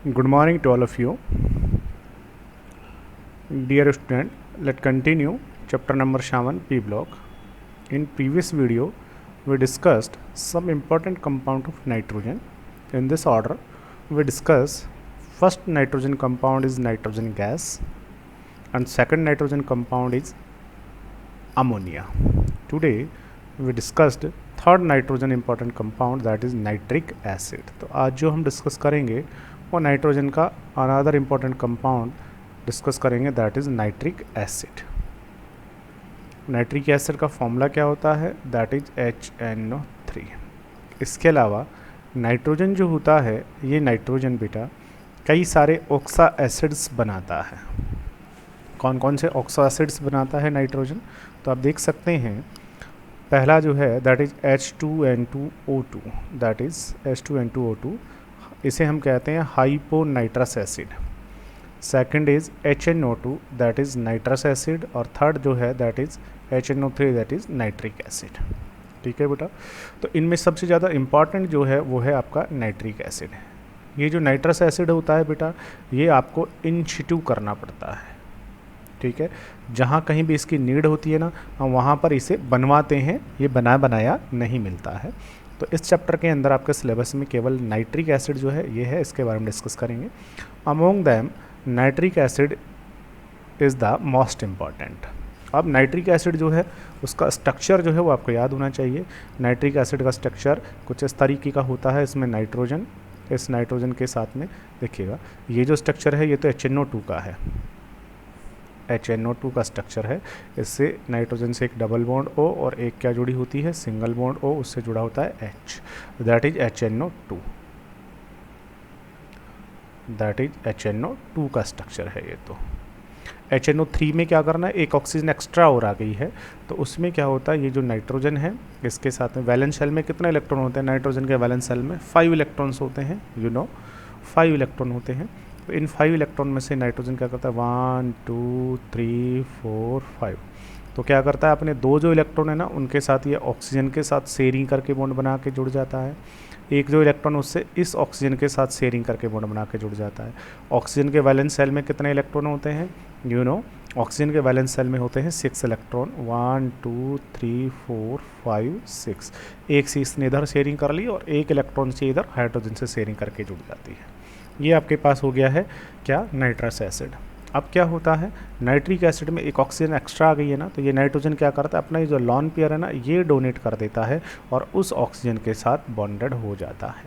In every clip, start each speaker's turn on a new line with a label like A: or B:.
A: Good morning to all of you. Dear student, let's continue chapter number 7 P block. In previous video, we discussed some important compound of nitrogen. In this order, we discuss first nitrogen compound is nitrogen gas and second nitrogen compound is ammonia. Today, we discussed third nitrogen important compound that is nitric acid. तो आज जो हम discuss करेंगे वो nitrogen का another important compound discuss करेंगे that is nitric acid. Nitric acid का formula क्या होता है दैट इज HNO3. इसके अलावा नाइट्रोजन जो होता है ये नाइट्रोजन बेटा कई सारे ऑक्सा एसिड्स बनाता है. कौन कौन से ऑक्सा एसिड्स बनाता है नाइट्रोजन? तो आप देख सकते हैं पहला जो है that is H2N2O2. That is H2N2O2, इसे हम कहते हैं hyponitrous acid. Second is HNO2 that is nitrous acid. और थर्ड जो है that is HNO3 that is nitric acid. ठीक है बेटा. तो इनमें सबसे ज़्यादा इम्पॉर्टेंट जो है वो है आपका नाइट्रिक एसिड. ये जो नाइट्रस एसिड होता है बेटा ये आपको इन सिटू करना पड़ता है. ठीक है, जहाँ कहीं भी इसकी नीड होती है ना हम वहाँ पर इसे बनवाते हैं, ये बनाया नहीं मिलता है. तो इस चैप्टर के अंदर आपके सिलेबस में केवल नाइट्रिक एसिड जो है ये है, इसके बारे में डिस्कस करेंगे. Among them nitric acid is the most important. अब नाइट्रिक एसिड जो है उसका स्ट्रक्चर जो है वो आपको याद होना चाहिए. नाइट्रिक एसिड का स्ट्रक्चर कुछ इस तरीके का होता है. इसमें नाइट्रोजन, इस नाइट्रोजन के साथ में देखिएगा ये जो स्ट्रक्चर है ये तो HNO2 का है. HNO2 का स्ट्रक्चर है. इससे नाइट्रोजन से एक डबल बॉन्ड O और एक क्या जुड़ी होती है सिंगल बॉन्ड O, उससे जुड़ा होता है H. That is HNO2. That is HNO2 का स्ट्रक्चर है ये. तो HNO3 में क्या करना है, एक ऑक्सीजन एक्स्ट्रा और आ गई है तो उसमें क्या होता है ये जो नाइट्रोजन है इसके साथ में वैलेंस शेल में कितने इलेक्ट्रॉन होते हैं? नाइट्रोजन के वैलेंस शेल में 5 इलेक्ट्रॉन्स होते हैं. 5 इलेक्ट्रॉन होते हैं. तो इन 5 इलेक्ट्रॉन में से नाइट्रोजन क्या करता है 1 2 3 4 5. तो क्या करता है अपने दो जो इलेक्ट्रॉन है ना उनके साथ ये ऑक्सीजन के साथ शेयरिंग करके बॉन्ड बना के जुड़ जाता है. एक जो इलेक्ट्रॉन उससे इस ऑक्सीजन के साथ शेयरिंग करके बॉन्ड बना के जुड़ जाता है. ऑक्सीजन के वैलेंस सेल में कितने इलेक्ट्रॉन होते हैं? ऑक्सीजन के वैलेंस सेल में होते हैं 6 इलेक्ट्रॉन. 1 2 3 4 5 6. एक से इसने इधर शेयरिंग कर ली और एक इलेक्ट्रॉन से इधर हाइड्रोजन से शेयरिंग करके जुड़ जाती है. ये आपके पास हो गया है क्या नाइट्रस एसिड. अब क्या होता है नाइट्रिक एसिड में एक ऑक्सीजन एक्स्ट्रा आ गई है ना तो ये नाइट्रोजन क्या करता है अपना ये जो लॉन पेयर है ना ये डोनेट कर देता है और उस ऑक्सीजन के साथ बॉन्डेड हो जाता है.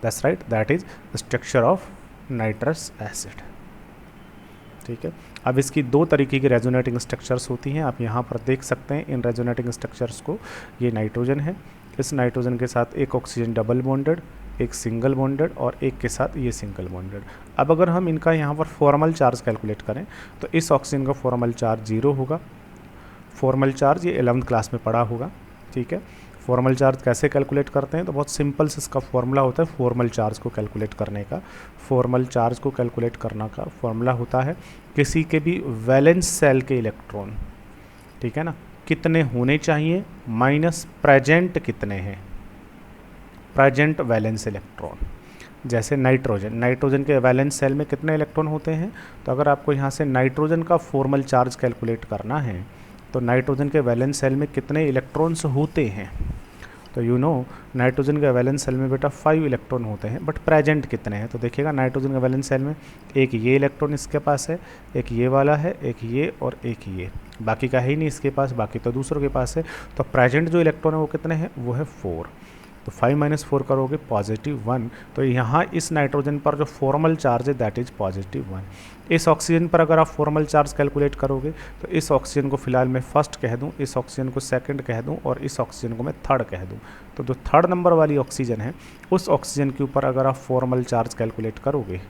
A: That's right, that is structure of nitrous acid. ठीक है. अब इसकी दो तरीके की रेजोनेटिंग स्ट्रक्चर्स होती हैं. आप यहाँ पर देख सकते हैं इन रेजोनेटिंग स्ट्रक्चर्स को. ये नाइट्रोजन है, इस नाइट्रोजन के साथ एक ऑक्सीजन डबल बॉन्डेड, एक सिंगल बॉन्डेड और एक के साथ ये सिंगल बॉन्डेड. अब अगर हम इनका यहाँ पर फॉर्मल चार्ज कैलकुलेट करें तो इस ऑक्सीजन का फॉर्मल चार्ज 0 होगा. फॉर्मल चार्ज ये 11th क्लास में पढ़ा होगा. ठीक है. फॉर्मल चार्ज कैसे कैलकुलेट करते हैं तो बहुत सिंपल से इसका फॉर्मूला होता है फॉर्मल चार्ज को कैलकुलेट करने का. फॉर्मल चार्ज को कैलकुलेट करने का फॉर्मूला होता है किसी के भी वैलेंस सेल के इलेक्ट्रॉन, ठीक है ना, कितने होने चाहिए माइनस प्रेजेंट कितने हैं, प्रेजेंट वैलेंस इलेक्ट्रॉन. जैसे नाइट्रोजन के वैलेंस सेल में कितने इलेक्ट्रॉन होते हैं तो अगर आपको यहाँ से नाइट्रोजन का फॉर्मल चार्ज कैलकुलेट करना है तो नाइट्रोजन के वैलेंस सेल में कितने इलेक्ट्रॉन्स होते हैं तो नाइट्रोजन के वैलेंस सेल में बेटा 5 इलेक्ट्रॉन होते हैं बट प्रेजेंट कितने हैं. तो देखिएगा नाइट्रोजन के वैलेंस सेल में एक ये इलेक्ट्रॉन इसके पास है, एक ये वाला है, एक ये और एक ये, बाकी का है ही नहीं इसके पास, बाकी तो दूसरों के पास है. तो प्रेजेंट जो इलेक्ट्रॉन है वो कितने हैं वो है 4. तो 5 - 4 करोगे +1. तो यहाँ इस नाइट्रोजन पर जो फॉर्मल चार्ज है दैट इज +1. इस ऑक्सीजन पर अगर आप फॉर्मल चार्ज कैलकुलेट करोगे तो इस ऑक्सीजन को फिलहाल मैं फर्स्ट कह दूँ, इस ऑक्सीजन को सेकंड कह दूँ और इस ऑक्सीजन को मैं थर्ड कह दूँ. तो जो थर्ड नंबर वाली ऑक्सीजन है उस ऑक्सीजन के ऊपर अगर आप फॉर्मल चार्ज कैलकुलेट करोगे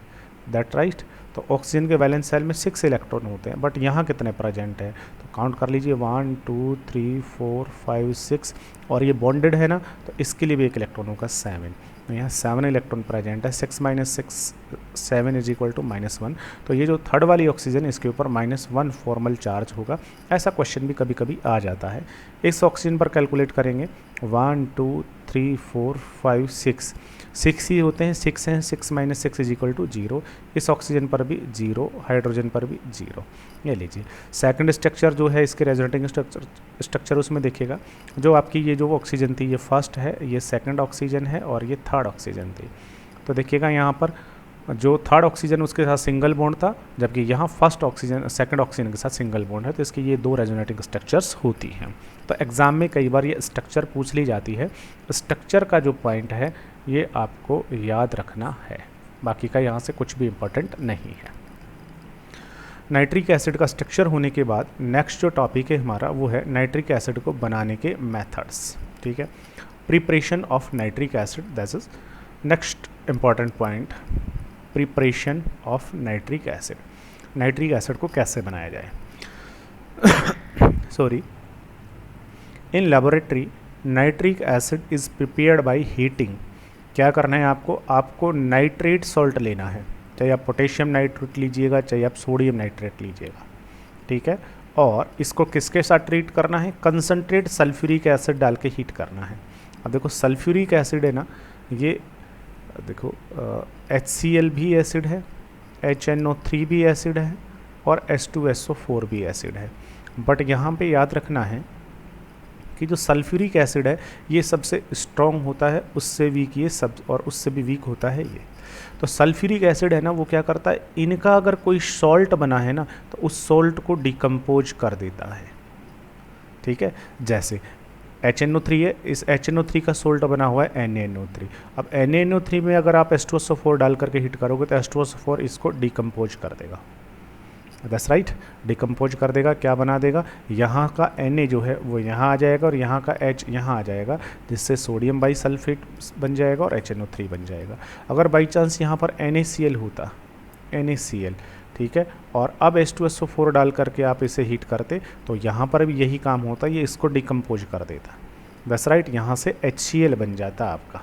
A: दैट राइट तो ऑक्सीजन के वैलेंस सेल में 6 इलेक्ट्रॉन होते हैं बट यहाँ कितने प्रेजेंट है तो काउंट कर लीजिए 1 2 3 4 5 6 और ये बॉन्डेड है ना तो इसके लिए भी एक इलेक्ट्रॉन होगा 7. तो यहाँ 7 इलेक्ट्रॉन प्रेजेंट है. 6 - 6 7 इज इक्वल टू -1। तो ये जो थर्ड वाली ऑक्सीजन इसके ऊपर -1 फॉर्मल चार्ज होगा। ऐसा क्वेश्चन भी कभी कभी आ जाता है। इस ऑक्सीजन पर कैलकुलेट करेंगे 1 2 3 4 5 6 ही होते हैं, 6 हैं, 6 - 6 इज इक्वल टू 0। इस ऑक्सीजन पर भी 0, हाइड्रोजन पर भी 0। ये लीजिए सेकंड स्ट्रक्चर जो है इसके रेजोनेटिंग स्ट्रक्चर उसमें देखिएगा जो आपकी ये जो ऑक्सीजन थी ये फर्स्ट है, ये सेकंड ऑक्सीजन है और ये थर्ड ऑक्सीजन थी। तो देखिएगा यहाँ पर जो थर्ड ऑक्सीजन उसके साथ सिंगल बॉन्ड था, जबकि यहाँ फर्स्ट ऑक्सीजन सेकंड ऑक्सीजन के साथ सिंगल बॉन्ड है। तो इसकी ये दो रेजोनेटिंग स्ट्रक्चर्स होती हैं। तो एग्ज़ाम में कई बार ये स्ट्रक्चर पूछ ली जाती है। स्ट्रक्चर का जो पॉइंट है ये आपको याद रखना है, बाकी का यहाँ से कुछ भी इम्पोर्टेंट नहीं है। नाइट्रिक एसिड का स्ट्रक्चर होने के बाद नेक्स्ट जो टॉपिक है हमारा वो है नाइट्रिक एसिड को बनाने के मेथड्स। ठीक है, preparation of nitric acid, that is next important point, preparation of nitric acid. Nitric acid को कैसे बनाया जाए sorry, in laboratory nitric acid is prepared by heating. क्या करना है आपको नाइट्रेट सॉल्ट लेना है, चाहे आप पोटेशियम नाइट्रेट लीजिएगा चाहे आप सोडियम नाइट्रेट लीजिएगा। ठीक है, और इसको किसके साथ ट्रीट करना है, कंसनट्रेट सल्फ्यूरिक एसिड डाल के हीट करना है। अब देखो सल्फ्यूरिक एसिड है ना, ये देखो HCl भी एसिड है, HNO3 भी एसिड है और H2SO4 भी एसिड है। बट यहाँ पे याद रखना है कि जो सल्फ्यूरिक एसिड है ये सबसे स्ट्रॉन्ग होता है, उससे वीक ये सब, और उससे भी वीक होता है ये। तो सल्फ्यूरिक एसिड है ना वो क्या करता है, इनका अगर कोई सॉल्ट बना है ना तो उस सॉल्ट को डिकम्पोज कर देता है। ठीक है, जैसे HNO3 है, इस HNO3 का सोल्ट बना हुआ है NaNO3। अब NaNO3 में अगर आप H2SO4 डाल करके हीट करोगे तो H2SO4 इसको डिकम्पोज कर देगा। दैट्स राइट, डिकम्पोज कर देगा। क्या बना देगा, यहाँ का Na जो है वो यहाँ आ जाएगा और यहाँ का H यहाँ आ जाएगा, जिससे सोडियम बाईसल्फेट बन जाएगा और HNO3 बन जाएगा। अगर बाई चांस यहाँ पर NaCl होता, NaCl, ठीक है, और अब H2SO4 डाल करके आप इसे हीट करते तो यहाँ पर भी यही काम होता, ये इसको डिकम्पोज कर देता। दैट्स राइट, यहाँ से HCl बन जाता आपका।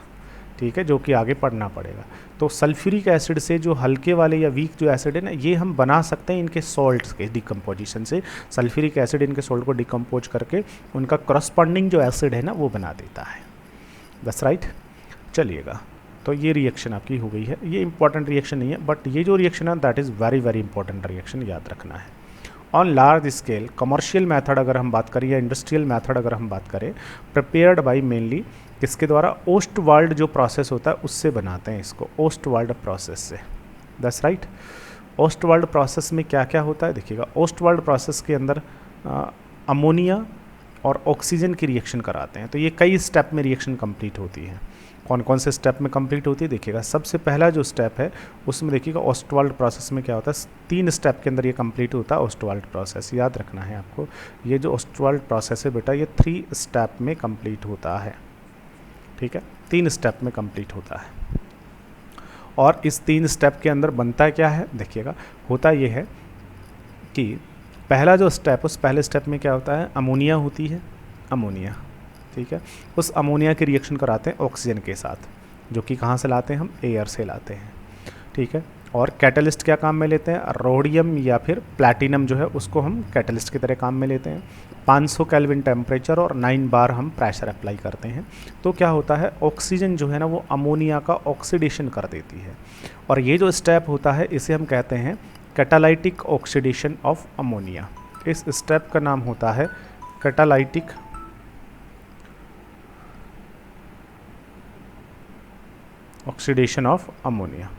A: ठीक है, जो कि आगे पढ़ना पड़ेगा। तो सल्फ्यूरिक एसिड से जो हल्के वाले या वीक जो एसिड है ना, ये हम बना सकते हैं इनके सॉल्ट्स के डिकम्पोजिशन से। सल्फ्यूरिक एसिड इनके सॉल्ट को डिकम्पोज करके उनका करस्पॉन्डिंग जो एसिड है ना वो बना देता है। दैट्स राइट, चलिएगा, तो ये रिएक्शन आपकी हो गई है। ये इंपॉर्टेंट रिएक्शन नहीं है, बट ये जो रिएक्शन है that is very very important reaction, याद रखना है। On large scale commercial method अगर हम बात करें या इंडस्ट्रियल मेथड अगर हम बात करें, प्रिपेयर्ड बाय मेनली किसके द्वारा, ओस्टवाल्ड जो प्रोसेस होता है उससे बनाते हैं इसको, ओस्टवाल्ड प्रोसेस से। दैट्स राइट, ओस्टवाल्ड प्रोसेस में क्या क्या होता है देखिएगा। ओस्टवाल्ड प्रोसेस के अंदर अमोनिया और ऑक्सीजन की रिएक्शन कराते हैं। तो ये कई स्टेप में रिएक्शन कंप्लीट होती है। कौन कौन से स्टेप में कंप्लीट होती है देखिएगा। सबसे पहला जो स्टेप है उसमें देखिएगा ओस्टवाल्ड प्रोसेस में क्या होता है, 3 स्टेप के अंदर ये कंप्लीट होता है ओस्टवाल्ड प्रोसेस। याद रखना है आपको, ये जो ओस्टवाल्ड प्रोसेस है बेटा ये 3 स्टेप में कंप्लीट होता है। ठीक है, 3 स्टेप में कंप्लीट होता है। और इस 3 स्टेप के अंदर बनता क्या है देखिएगा, होता ये है कि पहला जो स्टेप, उस पहले स्टेप में क्या होता है, अमोनिया होती है, अमोनिया। ठीक है, उस अमोनिया की रिएक्शन कराते हैं ऑक्सीजन के साथ, जो कि कहाँ से लाते हैं, हम एयर से लाते हैं। ठीक है, और कैटलिस्ट क्या काम में लेते हैं, रोडियम या फिर प्लैटिनम जो है उसको हम कैटलिस्ट की तरह काम में लेते हैं। 500 केल्विन टेम्परेचर और 9 बार हम प्रेशर अप्लाई करते हैं। तो क्या होता है, ऑक्सीजन जो है ना वो अमोनिया का ऑक्सीडेशन कर देती है। और ये जो स्टेप होता है इसे हम कहते हैं कैटालाइटिक ऑक्सीडेशन ऑफ अमोनिया। इस स्टेप का नाम होता है कैटालाइटिक ऑक्सीडेशन ऑफ अमोनिया।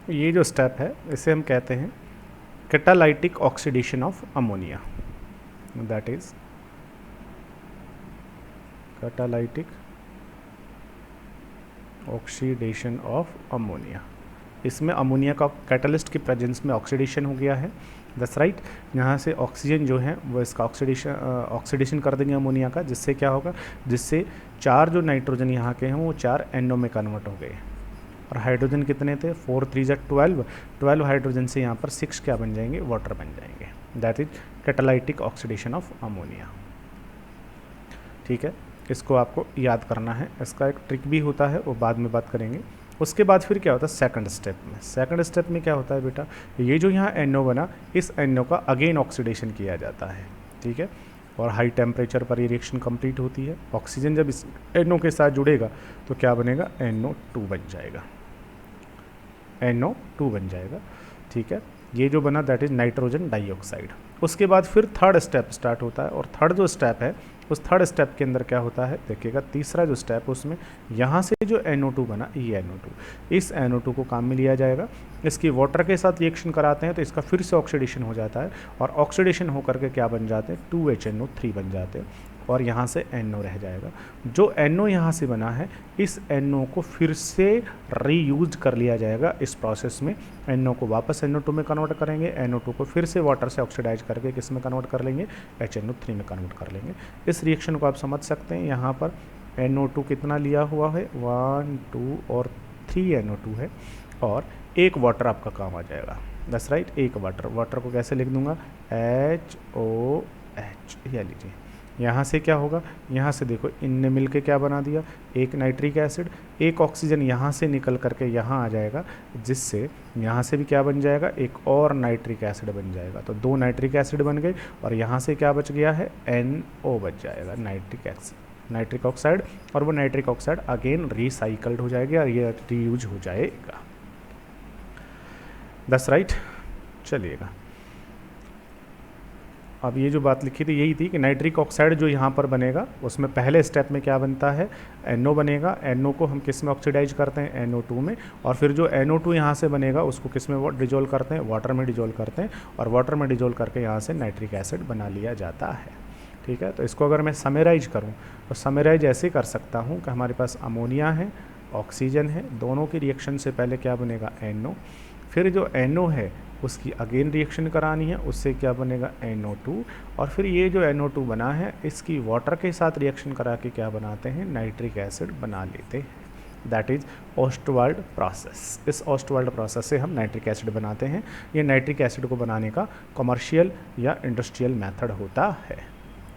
A: ये जो स्टेप है इसे हम कहते हैं catalytic oxidation of ammonia, that is catalytic oxidation of ammonia. इसमें अमोनिया का कैटलिस्ट की प्रेजेंस में ऑक्सीडेशन हो गया है। दैट्स राइट, यहाँ से ऑक्सीजन जो है वो इसका ऑक्सीडेशन कर देंगे अमोनिया का, जिससे क्या होगा, जिससे 4 जो नाइट्रोजन यहाँ के हैं वो 4 NO में कन्वर्ट हो गए। और हाइड्रोजन कितने थे, 4 3 जा 12 हाइड्रोजन से यहाँ पर 6 क्या बन जाएंगे, वाटर बन जाएंगे। That is catalytic oxidation of ammonia. ठीक है, इसको आपको याद करना है। इसका एक ट्रिक भी होता है, वो बाद में बात करेंगे। उसके बाद फिर क्या होता है सेकंड स्टेप में। सेकंड स्टेप में क्या होता है बेटा, ये जो यहाँ NO बना, इस NO का अगेन ऑक्सीडेशन किया जाता है, ठीक है। और हाई टेम्परेचर पर ये रिएक्शन कंप्लीट होती है। ऑक्सीजन जब इस NO के साथ जुड़ेगा तो क्या बनेगा, NO2 बन जाएगा, NO2 बन जाएगा, ठीक है। ये जो बना दैट इज नाइट्रोजन डाइऑक्साइड। उसके बाद फिर थर्ड स्टेप स्टार्ट होता है, और थर्ड जो स्टेप है उस थर्ड स्टेप के अंदर क्या होता है देखिएगा, तीसरा जो स्टेप उसमें यहाँ से जो NO2 बना, ये NO2, इस NO2 को काम में लिया जाएगा। इसकी वाटर के साथ रिएक्शन कराते हैं तो इसका फिर से ऑक्सीडेशन हो जाता है, और ऑक्सीडेशन होकर के क्या बन जाते हैं, 2HNO3 बन जाते हैं, और यहाँ से NO रह जाएगा। जो NO यहाँ से बना है, इस NO को फिर से रीयूज कर लिया जाएगा इस प्रोसेस में। NO को वापस NO2 में कन्वर्ट करेंगे, NO2 को फिर से वाटर से ऑक्सीडाइज करके किस में कन्वर्ट कर लेंगे, HNO3 में कन्वर्ट कर लेंगे। इस रिएक्शन को आप समझ सकते हैं। यहाँ पर NO2 कितना लिया हुआ है, 1 2 और 3 NO2 है, और एक वाटर आपका काम आ जाएगा। दैट्स राइट, एक वाटर को कैसे लिख दूंगा, HOH, यह लीजिए। यहाँ से क्या होगा, यहाँ से देखो इनने मिल के क्या बना दिया, एक नाइट्रिक एसिड, एक ऑक्सीजन यहाँ से निकल करके यहाँ आ जाएगा, जिससे यहाँ से भी क्या बन जाएगा, एक और नाइट्रिक एसिड बन जाएगा। तो 2 नाइट्रिक एसिड बन गए, और यहाँ से क्या बच गया है, NO बच जाएगा, नाइट्रिक ऑक्साइड। और वो नाइट्रिक ऑक्साइड अगेन रिसाइकल्ड हो जाएगा और ये रीयूज हो जाएगा। That's right. चलिएगा, अब ये जो बात लिखी थी यही थी कि नाइट्रिक ऑक्साइड जो यहाँ पर बनेगा उसमें पहले स्टेप में क्या बनता है, NO बनेगा। NO को हम किस में ऑक्सीडाइज करते हैं, NO2 में, और फिर जो NO2 यहाँ से बनेगा उसको किस में डिजोल्व करते हैं, वाटर में डिजोल्व करते हैं, और वाटर में डिजोल्व करके यहाँ से नाइट्रिक एसिड बना लिया जाता है, ठीक है। तो इसको अगर मैं समराइज करूँ तो समराइज ऐसे कर सकता हूँ कि हमारे पास अमोनिया है, ऑक्सीजन है, दोनों की रिएक्शन से पहले क्या बनेगा, NO, फिर जो NO है उसकी अगेन रिएक्शन करानी है, उससे क्या बनेगा, NO2, और फिर ये जो NO2 बना है इसकी वाटर के साथ रिएक्शन करा के क्या बनाते हैं, नाइट्रिक एसिड बना लेते हैं। That is Ostwald process. इस ओस्टवाल्ड प्रोसेस से हम नाइट्रिक एसिड बनाते हैं। ये नाइट्रिक एसिड को बनाने का कमर्शियल या इंडस्ट्रियल मेथड होता है।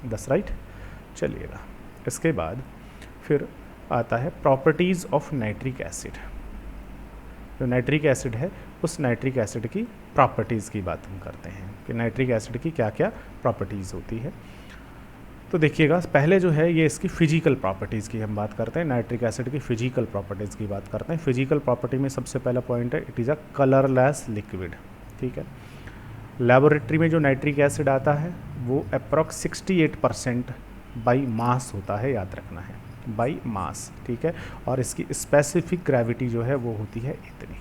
A: That's right. चलिएगा, इसके बाद फिर आता है प्रॉपर्टीज़ ऑफ नाइट्रिक एसिड। जो नाइट्रिक एसिड है उस नाइट्रिक एसिड की प्रॉपर्टीज़ की बात हम करते हैं कि नाइट्रिक एसिड की क्या क्या प्रॉपर्टीज़ होती है। तो देखिएगा, पहले जो है ये इसकी फिजिकल प्रॉपर्टीज़ की हम बात करते हैं। नाइट्रिक एसिड की फिजिकल प्रॉपर्टीज़ की बात करते हैं। फिजिकल प्रॉपर्टी में सबसे पहला पॉइंट है, it is a colourless liquid, ठीक है। लेबोरेटरी में जो नाइट्रिक एसिड आता है वो अप्रॉक्स 68% बाई मास होता है, याद रखना है, बाई मास, ठीक है। और इसकी स्पेसिफिक ग्रेविटी जो है वो होती है इतनी।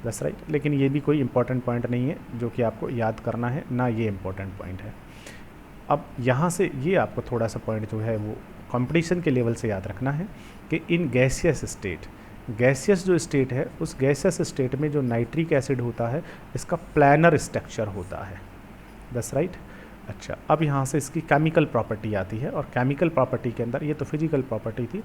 A: That's right. लेकिन ये भी कोई इंपॉर्टेंट पॉइंट नहीं है जो कि आपको याद करना है, ना ये इंपॉर्टेंट पॉइंट है। अब यहाँ से ये आपको थोड़ा सा पॉइंट जो है वो कंपटीशन के लेवल से याद रखना है कि इन गैसियस स्टेट, गैसियस जो स्टेट है उस गैसियस स्टेट में जो नाइट्रिक एसिड होता है इसका प्लानर स्ट्रक्चर होता है। That's right. अच्छा, अब यहाँ से इसकी केमिकल प्रॉपर्टी आती है, और केमिकल प्रॉपर्टी के अंदर, ये तो फिजिकल प्रॉपर्टी थी,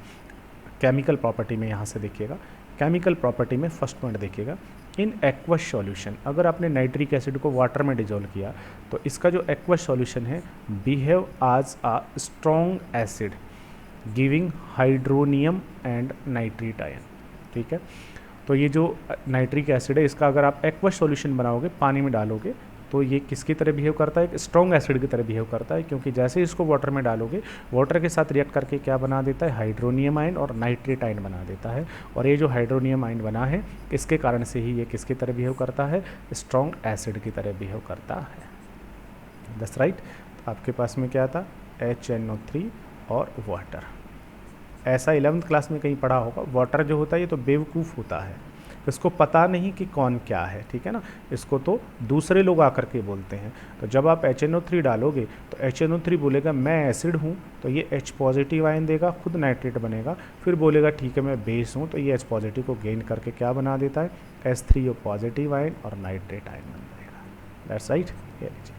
A: केमिकल प्रॉपर्टी में यहाँ से देखिएगा, केमिकल प्रॉपर्टी में फर्स्ट पॉइंट देखिएगा, इन एक्वस सॉल्यूशन, अगर आपने नाइट्रिक एसिड को वाटर में डिजोल्व किया तो इसका जो एक्वस सॉल्यूशन है बिहेव आज a strong acid giving hydronium and nitrate ion, ठीक है। तो ये जो नाइट्रिक एसिड है इसका अगर आप एक्वस सॉल्यूशन बनाओगे, पानी में डालोगे, तो ये किसकी तरह बिहेव करता है, एक स्ट्रॉन्ग एसिड की तरह बिहेव करता है, क्योंकि जैसे इसको वाटर में डालोगे वाटर के साथ रिएक्ट करके क्या बना देता है, हाइड्रोनियम आयन और नाइट्रेट आयन बना देता है। और ये जो हाइड्रोनियम आयन बना है इसके कारण से ही ये किसकी तरह बिहेव करता है, स्ट्रॉन्ग एसिड की तरह बिहेव करता है। That's right. आपके पास में क्या था, HNO3 और वाटर। ऐसा 11th क्लास में कहीं पढ़ा होगा, वाटर जो होता है ये तो बेवकूफ़ होता है, इसको पता नहीं कि कौन क्या है, ठीक है ना, इसको तो दूसरे लोग आकर के बोलते हैं। तो जब आप HNO3 डालोगे तो HNO3 बोलेगा मैं एसिड हूँ, तो ये H पॉजिटिव आयन देगा, खुद नाइट्रेट बनेगा, फिर बोलेगा ठीक है मैं बेस हूँ, तो ये H पॉजिटिव को गेन करके क्या बना देता है, H3O पॉजिटिव आयन और नाइट्रेट आयन बन जाएगा। That's right. ये लीजिएगा।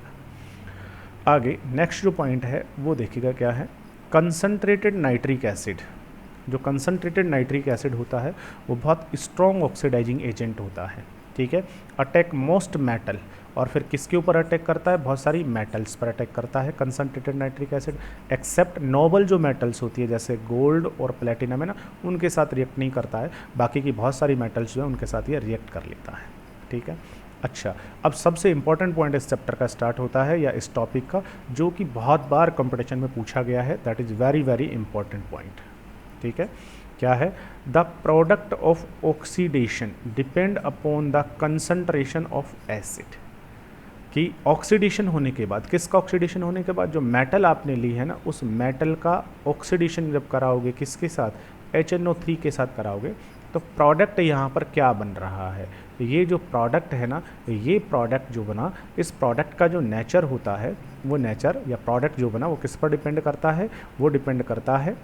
A: आगे नेक्स्ट जो पॉइंट है वो देखिएगा क्या है, कंसनट्रेटेड नाइट्रिक एसिड। जो कंसनट्रेटेड नाइट्रिक एसिड होता है वो बहुत स्ट्रॉन्ग ऑक्सीडाइजिंग एजेंट होता है, ठीक है। अटैक मोस्ट मेटल, और फिर किसके ऊपर अटैक करता है, बहुत सारी मेटल्स पर अटैक करता है concentrated nitric acid, except noble जो मेटल्स होती है जैसे गोल्ड और प्लेटिनम है ना, उनके साथ रिएक्ट नहीं करता है, बाकी की बहुत सारी मेटल्स जो है उनके साथ ये रिएक्ट कर लेता है, ठीक है। अच्छा, अब सबसे इंपॉर्टेंट पॉइंट इस चैप्टर का स्टार्ट होता है या इस टॉपिक का, जो कि बहुत बार कंपटीशन में पूछा गया है, that is very very important point, ठीक है। क्या है, the product of oxidation depend upon the concentration of acid, कि ऑक्सीडेशन होने के बाद, किसका ऑक्सीडेशन होने के बाद, जो मेटल आपने ली है ना, उस मेटल का ऑक्सीडेशन जब कराओगे किसके साथ, HNO3 के साथ कराओगे, तो प्रोडक्ट यहाँ पर क्या बन रहा है, ये जो प्रोडक्ट है ना, ये प्रोडक्ट जो बना, इस प्रोडक्ट का जो नेचर होता है, वो नेचर या प्रोडक्ट जो बना वो किस पर डिपेंड करता है, वो डिपेंड करता है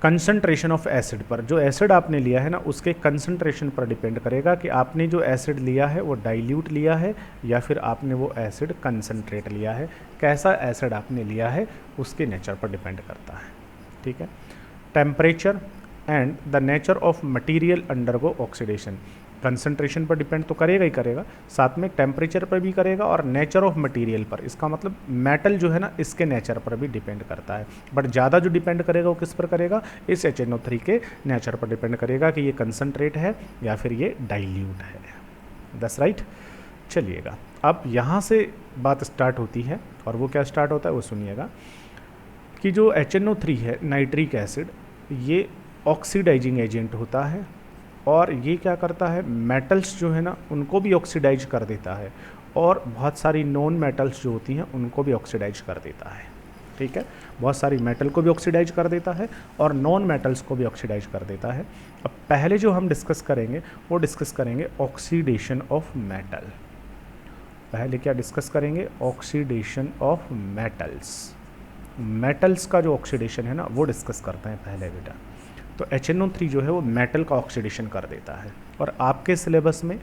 A: कंसंट्रेशन ऑफ एसिड पर। जो एसिड आपने लिया है ना, उसके कंसंट्रेशन पर डिपेंड करेगा कि आपने जो एसिड लिया है वो डाइल्यूट लिया है या फिर आपने वो एसिड कंसंट्रेट लिया है, कैसा एसिड आपने लिया है उसके नेचर पर डिपेंड करता है, ठीक है। Temperature and the nature of material undergo oxidation, concentration पर डिपेंड तो करेगा ही करेगा, साथ में टेम्परेचर पर भी करेगा और नेचर ऑफ मटेरियल पर, इसका मतलब मेटल जो है ना इसके नेचर पर भी डिपेंड करता है, बट ज़्यादा जो डिपेंड करेगा वो किस पर करेगा, इस HNO3 के नेचर पर डिपेंड करेगा कि ये कंसंट्रेट है या फिर ये डाइल्यूट है, दैट्स राइट। चलिएगा, अब यहाँ से बात स्टार्ट होती है, और वो क्या स्टार्ट होता है वो सुनिएगा, कि जो HNO3 है नाइट्रिक एसिड, ये ऑक्सीडाइजिंग एजेंट होता है, और ये क्या करता है, मेटल्स जो है ना उनको भी ऑक्सीडाइज कर देता है, और बहुत सारी नॉन मेटल्स जो होती हैं उनको भी ऑक्सीडाइज कर देता है, ठीक है। बहुत सारी मेटल को भी ऑक्सीडाइज कर देता है और नॉन मेटल्स को भी ऑक्सीडाइज कर देता है। अब पहले जो हम डिस्कस करेंगे वो डिस्कस करेंगे ऑक्सीडेशन ऑफ मेटल। पहले क्या डिस्कस करेंगे, ऑक्सीडेशन ऑफ मेटल्स। मेटल्स का जो ऑक्सीडेशन है ना वो डिस्कस करते हैं पहले बेटा। तो HNO3 जो है वो मेटल का ऑक्सीडेशन कर देता है, और आपके सिलेबस में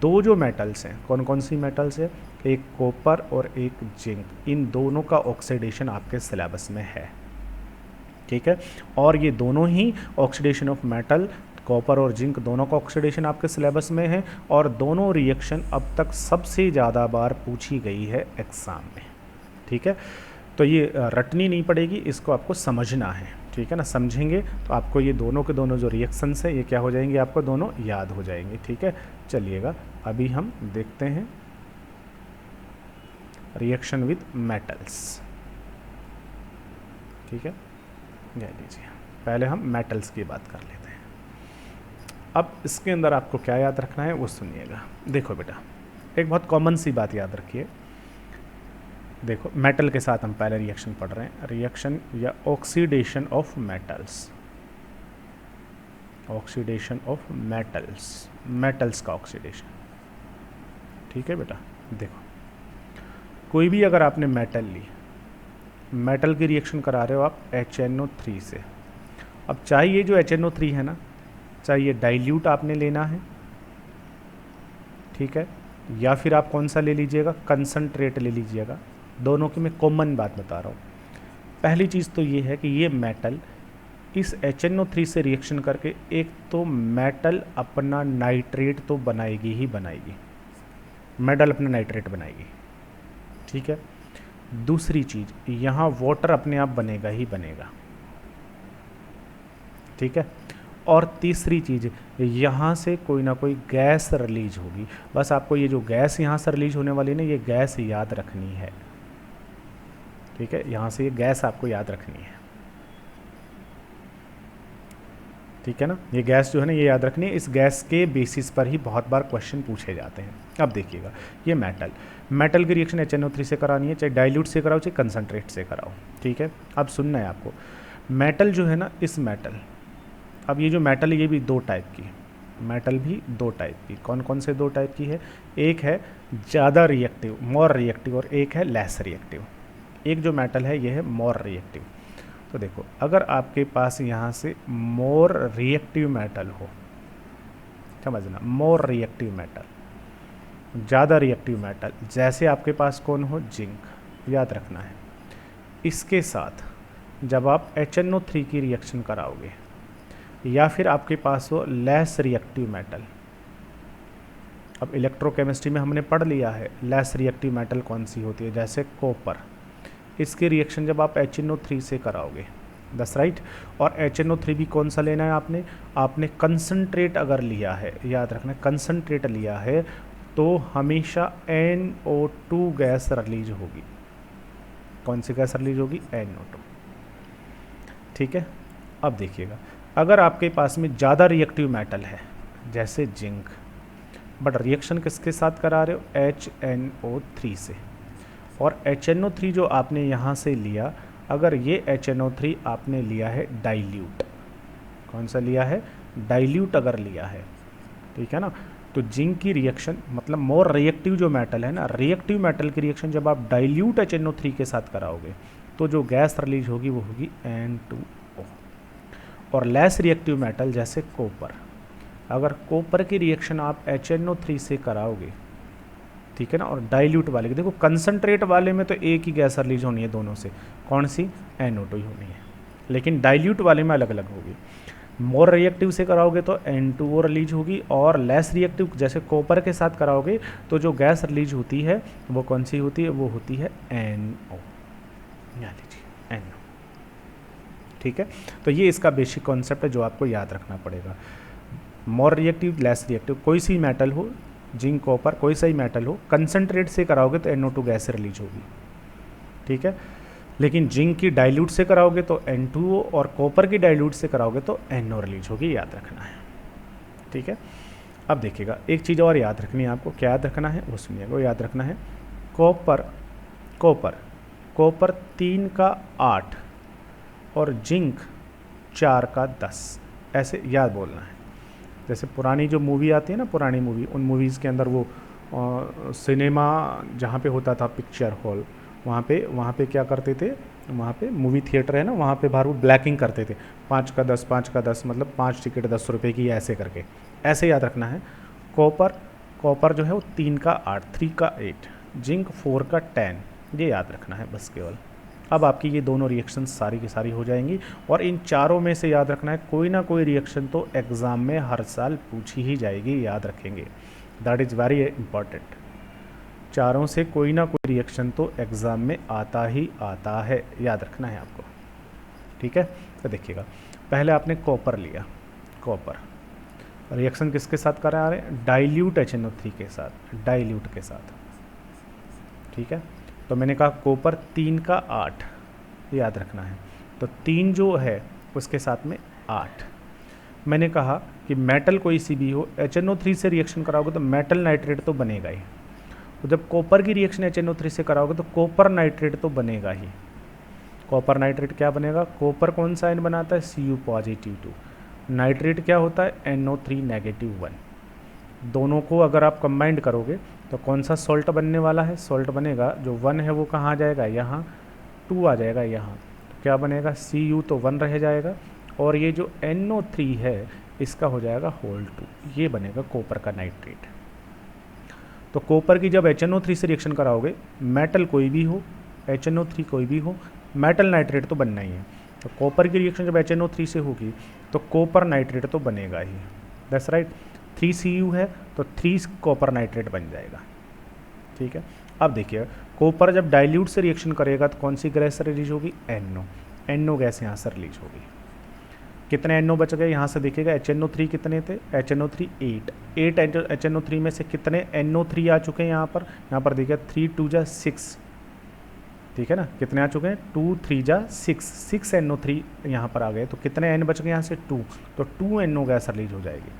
A: दो जो मेटल्स हैं, कौन कौन सी मेटल्स है, एक कॉपर और एक जिंक, इन दोनों का ऑक्सीडेशन आपके सिलेबस में है, ठीक है। और ये दोनों ही ऑक्सीडेशन ऑफ मेटल, कॉपर और जिंक, दोनों का ऑक्सीडेशन आपके सिलेबस में है, और दोनों रिएक्शन अब तक सबसे ज़्यादा बार पूछी गई है एग्ज़ाम में, ठीक है। तो ये रटनी नहीं पड़ेगी, इसको आपको समझना है, ठीक है ना। समझेंगे तो आपको ये दोनों के दोनों जो रिएक्शंस हैं ये क्या हो जाएंगे, आपको दोनों याद हो जाएंगे, ठीक है। चलिएगा, अभी हम देखते हैं रिएक्शन विद मेटल्स, ठीक है। ले लीजिए, पहले हम मेटल्स की बात कर लेते हैं। अब इसके अंदर आपको क्या याद रखना है वो सुनिएगा। देखो बेटा, एक बहुत कॉमन सी बात याद रखिए, देखो मेटल के साथ हम पहले रिएक्शन पढ़ रहे हैं, रिएक्शन या oxidation of metals, oxidation of metals, metals का ऑक्सीडेशन, ठीक है बेटा। देखो, कोई भी अगर आपने मेटल ली, मेटल की रिएक्शन करा रहे हो आप HNO3 से, अब चाहे ये जो HNO3 है ना, चाहे ये डाइल्यूट आपने लेना है, ठीक है, या फिर आप कौन सा ले लीजिएगा, कंसंट्रेट ले लीजिएगा, दोनों की मैं कॉमन बात बता रहा हूँ। पहली चीज़ तो ये है कि ये मेटल इस HNO3 से रिएक्शन करके एक तो मेटल अपना नाइट्रेट तो बनाएगी ही बनाएगी, मेटल अपना नाइट्रेट बनाएगी, ठीक है। दूसरी चीज़, यहाँ वाटर अपने आप बनेगा ही बनेगा, ठीक है। और तीसरी चीज़, यहाँ से कोई ना कोई गैस रिलीज होगी, बस आपको ये जो गैस यहाँ से रिलीज होने वाली है ना, ये गैस याद रखनी है, ठीक है। यहाँ से ये गैस आपको याद रखनी है, ठीक है ना। ये गैस जो है ना ये याद रखनी है, इस गैस के बेसिस पर ही बहुत बार क्वेश्चन पूछे जाते हैं। अब देखिएगा, ये मेटल की रिएक्शन HNO3 से करानी है, चाहे डाइल्यूट से कराओ चाहे कंसनट्रेट से कराओ, ठीक है। अब सुनना है आपको, मेटल जो है ना, इस मेटल, अब ये जो मेटल है ये भी दो टाइप की, मेटल भी दो टाइप की, कौन कौन से दो टाइप की है, एक है ज़्यादा रिएक्टिव, मोर रिएक्टिव, और एक है लेस रिएक्टिव। एक जो मेटल है ये है मोर रिएक्टिव। तो देखो, अगर आपके पास यहाँ से मोर रिएक्टिव मेटल हो, समझना, मोर रिएक्टिव मेटल, ज़्यादा रिएक्टिव मेटल, जैसे आपके पास कौन हो, जिंक, याद रखना है। इसके साथ जब आप HNO3 की रिएक्शन कराओगे, या फिर आपके पास हो लेस रिएक्टिव मेटल, अब इलेक्ट्रोकेमिस्ट्री में हमने पढ़ लिया है लेस रिएक्टिव मेटल कौन सी होती है, जैसे कॉपर। इसकी रिएक्शन जब आप HNO3 से कराओगे, दस राइट। और HNO3 भी कौन सा लेना है आपने कंसनट्रेट अगर लिया है, याद रखना कंसनट्रेट लिया है तो हमेशा NO2 गैस रिलीज होगी। कौन सी गैस रिलीज होगी? NO2। ठीक है। अब देखिएगा, अगर आपके पास में ज़्यादा रिएक्टिव मेटल है जैसे जिंक, बट रिएक्शन किसके साथ करा रहे हो? HNO3 से। और HNO3 जो आपने यहाँ से लिया, अगर ये HNO3 आपने लिया है डाइल्यूट, कौन सा लिया है? डाइल्यूट अगर लिया है, ठीक है ना, तो जिंक की रिएक्शन मतलब मोर रिएक्टिव जो मेटल है ना, रिएक्टिव मेटल की रिएक्शन जब आप डाइल्यूट HNO3 के साथ कराओगे तो जो गैस रिलीज होगी वो होगी N2O। और लेस रिएक्टिव मेटल जैसे कॉपर, अगर कॉपर की रिएक्शन आप HNO3 से कराओगे, ठीक है ना, और डाइल्यूट वाले की देखो, कंसनट्रेट वाले में तो एक ही गैस रिलीज होनी है दोनों से, कौन सी? NO2 ही होनी है, लेकिन डाइल्यूट वाले में अलग अलग होगी। मोर रिएक्टिव से कराओगे तो N2O रिलीज होगी, और लेस रिएक्टिव जैसे कॉपर के साथ कराओगे तो जो गैस रिलीज होती है वो कौन सी होती है? वो होती है NO, याद लीजिए NO। ठीक है, तो ये इसका बेसिक कॉन्सेप्ट है जो आपको याद रखना पड़ेगा। मोर रिएक्टिव, लेस रिएक्टिव, कोई सी मेटल हो, जिंक कॉपर कोई सा ही मेटल हो, कंसनट्रेट से कराओगे तो NO2 गैस रिलीज होगी। ठीक है, लेकिन जिंक की डाइल्यूट से कराओगे तो N2O, और कॉपर की डाइल्यूट से कराओगे तो NO रिलीज होगी, याद रखना है। ठीक है, अब देखिएगा एक चीज़ और याद रखनी है आपको, क्या याद रखना है वो सुनिएगा, वो याद रखना है कॉपर 3 का 8 और जिंक 4 का 10, ऐसे याद बोलना है। जैसे पुरानी जो मूवी आती है ना, पुरानी मूवी, उन मूवीज़ के अंदर वो सिनेमा जहाँ पे होता था पिक्चर हॉल, वहाँ पे क्या करते थे, वहाँ पे मूवी थिएटर है ना, वहाँ पे बाहर वो ब्लैकिंग करते थे, 5 का 10 5 का 10, मतलब 5 टिकट 10 रुपये की, ऐसे करके, ऐसे याद रखना है। कॉपर जो है वो 3 का 8, 3 का 8, जिंक 4 का 10, ये याद रखना है बस केवल। अब आपकी ये दोनों रिएक्शन सारी की सारी हो जाएंगी, और इन चारों में से याद रखना है कोई ना कोई रिएक्शन तो एग्ज़ाम में हर साल पूछी ही जाएगी, याद रखेंगे, दैट इज़ वेरी इंपॉर्टेंट। चारों से कोई ना कोई रिएक्शन तो एग्ज़ाम में आता ही आता है, याद रखना है आपको। ठीक है, तो देखिएगा, पहले आपने कॉपर लिया, कॉपर रिएक्शन किसके साथ करा रहे हैं? डाइल्यूट HNO3 के साथ, डाइल्यूट के साथ। ठीक है, तो मैंने कहा कॉपर 3 का 8, याद रखना है, तो 3 जो है उसके साथ में 8। मैंने कहा कि मेटल कोई सी भी हो, HNO3 से रिएक्शन कराओगे तो मेटल नाइट्रेट तो बनेगा ही, तो जब कॉपर की रिएक्शन HNO3 से कराओगे तो कॉपर नाइट्रेट तो बनेगा ही। कॉपर नाइट्रेट क्या बनेगा? कॉपर कौन सा आयन बनाता है? Cu+2, नाइट्रेट क्या होता है? NO3-1। दोनों को अगर आप कंबाइंड करोगे तो कौन सा सॉल्ट बनने वाला है? सॉल्ट बनेगा, जो 1 है वो कहाँ आ जाएगा? यहाँ, 2 आ जाएगा यहाँ, तो क्या बनेगा? Cu तो 1 रह जाएगा, और ये जो NO3 है इसका हो जाएगा होल 2, ये बनेगा कॉपर का नाइट्रेट। तो कॉपर की जब HNO3 से रिएक्शन कराओगे, मेटल कोई भी हो, HNO3 कोई भी हो, मेटल नाइट्रेट तो बनना ही है। तो कॉपर की रिएक्शन जब HNO3 से होगी तो कॉपर नाइट्रेट तो बनेगा ही, दैट्स राइट। 3Cu है तो 3 कॉपर नाइट्रेट बन जाएगा। ठीक है, अब देखिए कॉपर जब डाइल्यूट से रिएक्शन करेगा तो कौन सी गैस रिलीज होगी? NO गैस यहाँ से रिलीज होगी। कितने NO बच गए यहाँ से देखिएगा, HNO3 कितने थे? HNO3 8 HNO3 में से कितने NO3 आ चुके हैं यहाँ पर देखिए 3 2 जा 6, ठीक है ना, कितने आ चुके हैं? 2 3 जा 6 NO3 यहाँ पर आ गए, तो कितने N बच गए यहाँ से? 2, तो 2 NO गैस रिलीज हो जाएगी,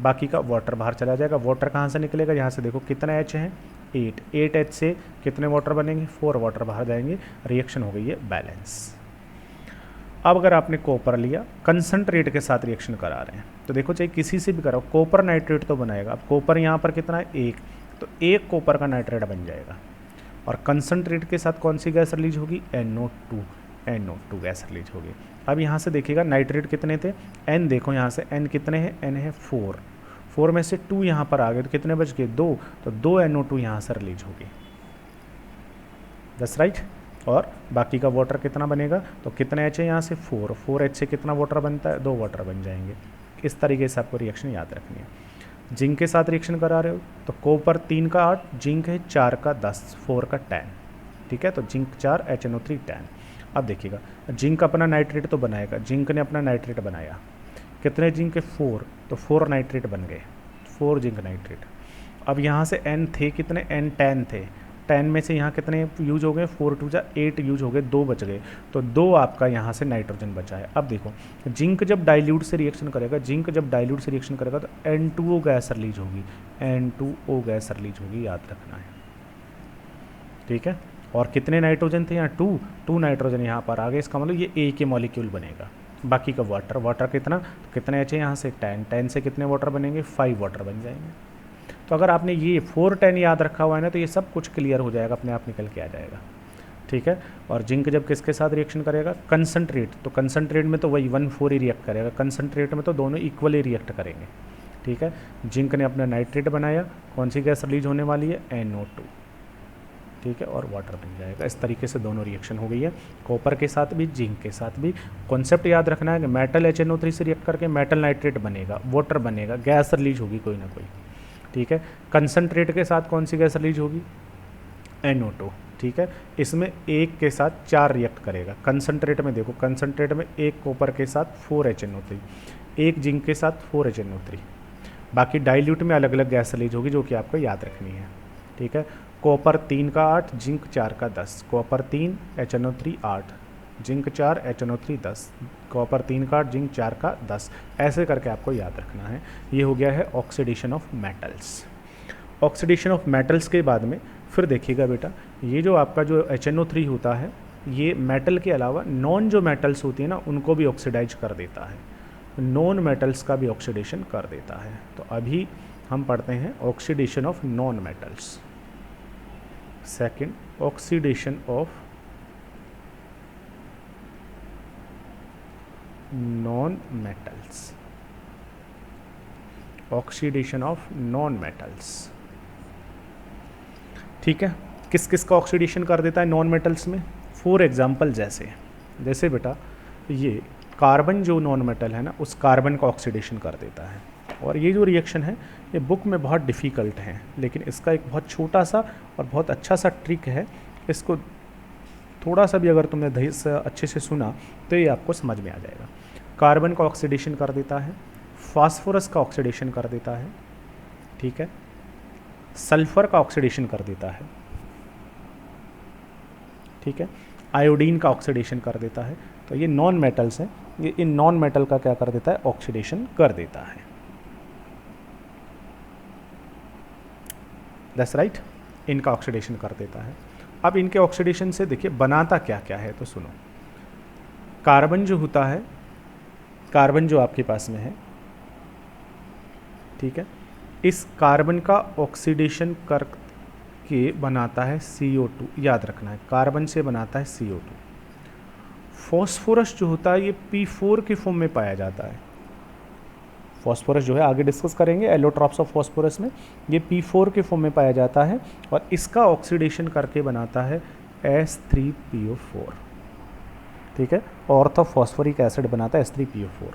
A: बाकी का वाटर बाहर चला जाएगा। वाटर कहाँ से निकलेगा? यहाँ से देखो कितने H हैं? 8 H से कितने वाटर बनेंगे? 4 वाटर बाहर जाएंगे, रिएक्शन हो गई है बैलेंस। अब अगर आपने कॉपर लिया, कंसनट्रेट के साथ रिएक्शन करा रहे हैं, तो देखो चाहे किसी से भी कराओ, कॉपर नाइट्रेट तो बनाएगा। अब कॉपर यहाँ पर कितना है? 1, तो 1 कॉपर का नाइट्रेट बन जाएगा, और कंसनट्रेट के साथ कौन सी गैस रिलीज होगी? NO2 गैस रिलीज होगी। अब यहाँ से देखिएगा नाइट्रेट कितने थे? N देखो यहाँ से N कितने हैं? N है 4 में से 2 यहाँ पर आ गए, तो कितने बच गए? 2, तो 2 NO2 यहाँ से रिलीज होगी, दैट्स राइट। और बाकी का वाटर कितना बनेगा? तो कितने H है यहाँ से? 4 H से कितना वाटर बनता है? 2 वाटर बन जाएंगे। इस तरीके से आपको रिएक्शन याद रखनी है। जिंक के साथ रिएक्शन करा रहे हो तो कॉपर 3 का 8, जिंक है 4 का 10, 4 का 10, ठीक है। तो जिंक 4 HNO3 10। अब देखिएगा जिंक अपना नाइट्रेट तो बनाएगा, जिंक ने अपना नाइट्रेट बनाया, कितने जिंक के 4, तो 4 नाइट्रेट बन गए, 4 जिंक नाइट्रेट। अब यहाँ से N थे कितने, N 10 थे, 10 में से यहाँ कितने यूज हो गए, 4 2 जा 8 यूज हो गए, 2 बच गए, तो 2 आपका यहाँ से नाइट्रोजन बचा है। अब देखो जिंक जब डाइल्यूट से रिएक्शन करेगा, जिंक जब डाइल्यूट से रिएक्शन करेगा तो N2O गैस रिलीज होगी, N2O गैस रिलीज होगी, याद रखना है, ठीक है। और कितने नाइट्रोजन थे यहाँ, 2 नाइट्रोजन यहाँ पर आ गए, इसका मतलब ये A के मॉलिक्यूल बनेगा, बाकी का वाटर, वाटर कितना, तो कितने एच है यहाँ से 10, 10 से कितने वाटर बनेंगे, 5 वाटर बन जाएंगे। तो अगर आपने ये 4 10 याद रखा हुआ है ना तो ये सब कुछ क्लियर हो जाएगा, अपने आप निकल के आ जाएगा, ठीक है। और जिंक जब किसके साथ रिएक्शन करेगा, कंसनट्रेट, तो कंसनट्रेट में तो वही 1,4 ही रिएक्ट करेगा, कंसनट्रेट में तो दोनों इक्वली रिएक्ट करेंगे, ठीक है। जिंक ने अपना नाइट्रेट बनाया, कौन सी गैस रिलीज होने वाली है, NO2, ठीक है, और वाटर बन जाएगा। इस तरीके से दोनों रिएक्शन हो गई है, कॉपर के साथ भी जिंक के साथ भी। कॉन्सेप्ट याद रखना है कि मेटल HNO3 से रिएक्ट करके मेटल नाइट्रेट बनेगा, वाटर बनेगा, गैस रिलीज होगी कोई ना कोई, ठीक है। कंसनट्रेट के साथ कौन सी गैस रिलीज होगी, NO2, ठीक है। इसमें एक के साथ 4 रिएक्ट करेगा, कंसनट्रेट में देखो, कंसनट्रेट में एक कॉपर के साथ 4 HNO3, एक जिंक के साथ 4 HNO3, बाकी डाइल्यूट में अलग अलग गैस रिलीज होगी जो कि आपको याद रखनी है, ठीक है। कॉपर 3 का 8, जिंक 4 का 10, copper 3 HNO3 8, zinc 4 HNO3 10, copper 3 का 8, जिंक 4 का 10, ऐसे करके आपको याद रखना है। ये हो गया है oxidation of metals. Oxidation of metals के बाद में फिर देखिएगा बेटा, ये जो आपका जो HNO3 होता है, ये मेटल के अलावा नॉन जो मेटल्स होती है ना उनको भी ऑक्सीडाइज कर देता है, नॉन मेटल्स का भी ऑक्सीडेशन कर देता है। तो अभी हम पढ़ते हैं oxidation of non metals. Second, oxidation of non metals, oxidation of non metals, ठीक है। किस किस का ऑक्सीडेशन कर देता है नॉन मेटल्स में, फॉर एग्जांपल जैसे बेटा ये कार्बन जो नॉन मेटल है ना, उस कार्बन का ऑक्सीडेशन कर देता है। और ये जो रिएक्शन है ये बुक में बहुत डिफ़िकल्ट है, लेकिन इसका एक बहुत छोटा सा और बहुत अच्छा सा ट्रिक है, इसको थोड़ा सा भी अगर तुमने अच्छे से सुना तो ये आपको समझ में आ जाएगा। कार्बन का ऑक्सीडेशन कर देता है, फास्फोरस का ऑक्सीडेशन कर देता है, ठीक है, सल्फर का ऑक्सीडेशन कर देता है, ठीक है, आयोडीन का ऑक्सीडेशन कर देता है। तो ये नॉन मेटल्स हैं, ये इन नॉन मेटल का क्या कर देता है, ऑक्सीडेशन कर देता है, दैट्स राइट, इनका ऑक्सीडेशन कर देता है। अब इनके ऑक्सीडेशन से देखिए बनाता क्या क्या है, तो सुनो, कार्बन जो होता है, कार्बन जो आपके पास में है, ठीक है, इस कार्बन का ऑक्सीडेशन करके बनाता है CO2, याद रखना है, कार्बन से बनाता है CO2। फॉस्फोरस जो होता है ये P4 के फॉर्म में पाया जाता है, फॉस्फोरस जो है आगे डिस्कस करेंगे, एलोट्रॉप्स ऑफ फॉस्फोरस में ये P4 के फॉर्म में पाया जाता है, और इसका ऑक्सीडेशन करके बनाता है S3PO4, ठीक है, ऑर्थोफॉस्फोरिक एसिड बनाता है S3PO4।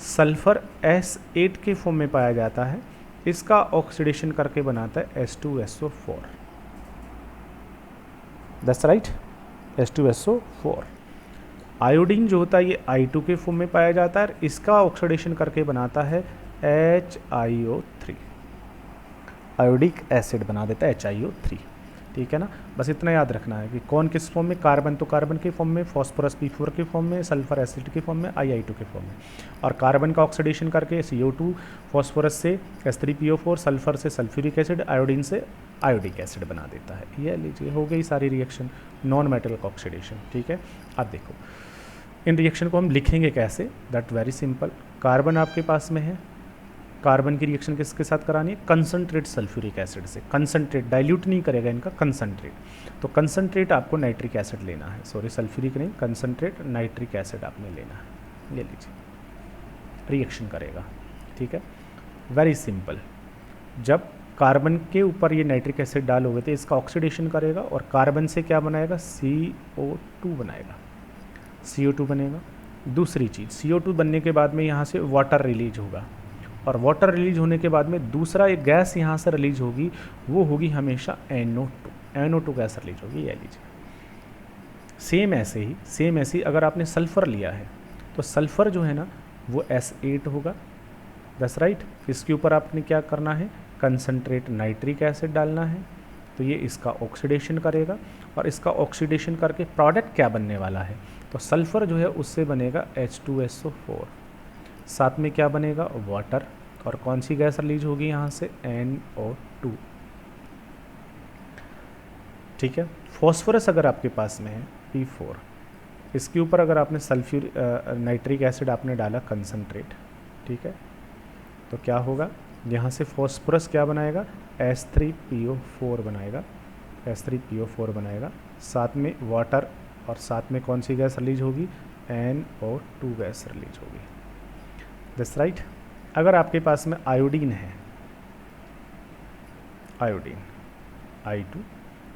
A: सल्फर S8 के फॉर्म में पाया जाता है, इसका ऑक्सीडेशन करके बनाता है H2SO4, that's right, H2SO4। Iodine जो होता है ये I2 के फॉर्म में पाया जाता है, इसका ऑक्सीडेशन करके बनाता है HiO3, आयोडिक एसिड बना देता है HiO3, ठीक है ना। बस इतना याद रखना है कि कौन किस फॉर्म में, कार्बन तो कार्बन के फॉर्म में, फॉस्फोरस P4 के फॉर्म में, सल्फर एसिड के फॉर्म में, I2 के फॉर्म में, और कार्बन का ऑक्सीडेशन करके CO2, फॉस्फोरस से S3PO4, सल्फर से सल्फ्यूरिक एसिड, आयोडीन से आयोडिक एसिड बना देता है। ये लीजिए हो गई सारी रिएक्शन, नॉन मेटल का ऑक्सीडेशन, ठीक है। अब देखो इन रिएक्शन को हम लिखेंगे कैसे, दैट वेरी सिंपल। कार्बन आपके पास में है, कार्बन की रिएक्शन किसके साथ करानी है, कंसनट्रेट सल्फ्यूरिक एसिड से, कंसनट्रेट डाइल्यूट नहीं करेगा इनका, कंसनट्रेट, तो कंसनट्रेट आपको नाइट्रिक एसिड लेना है, सॉरी सल्फ्यूरिक नहीं, कंसनट्रेट नाइट्रिक एसिड आपने लेना है, ले लीजिए, रिएक्शन करेगा, ठीक है, वेरी सिंपल। जब कार्बन के ऊपर ये नाइट्रिक एसिड डालोगे तो इसका ऑक्सीडेशन करेगा, और कार्बन से क्या बनाएगा, CO2 बनाएगा, CO2 बनेगा। दूसरी चीज़, CO2 बनने के बाद में यहाँ से वाटर रिलीज होगा, और वाटर रिलीज होने के बाद में दूसरा एक गैस यहाँ से रिलीज होगी, वो होगी हमेशा NO2। NO2 गैस रिलीज होगी, ये लीजिए। सेम ऐसे ही अगर आपने सल्फ़र लिया है तो सल्फ़र जो है ना वो S8 होगा, दैट्स राइट। इसके ऊपर आपने क्या करना है, कंसनट्रेट नाइट्रिक एसिड डालना है, तो ये इसका ऑक्सीडेशन करेगा और इसका ऑक्सीडेशन करके प्रोडक्ट क्या बनने वाला है, तो सल्फ़र जो है उससे बनेगा H2SO4, साथ में क्या बनेगा, वाटर, और कौन सी गैस रिलीज होगी यहाँ से, NO2। ठीक है। फॉस्फोरस अगर आपके पास में है P4, इसके ऊपर अगर आपने सल्फ्यूर नाइट्रिक एसिड आपने डाला कंसनट्रेट, ठीक है, तो क्या होगा, यहाँ से फॉस्फोरस क्या बनाएगा, S3PO4 बनाएगा, S3PO4 बनाएगा, साथ में वाटर और साथ में कौन सी गैस रिलीज होगी, NO2 गैस रिलीज होगी, दैट्स राइट। अगर आपके पास में आयोडीन है, आयोडीन I2,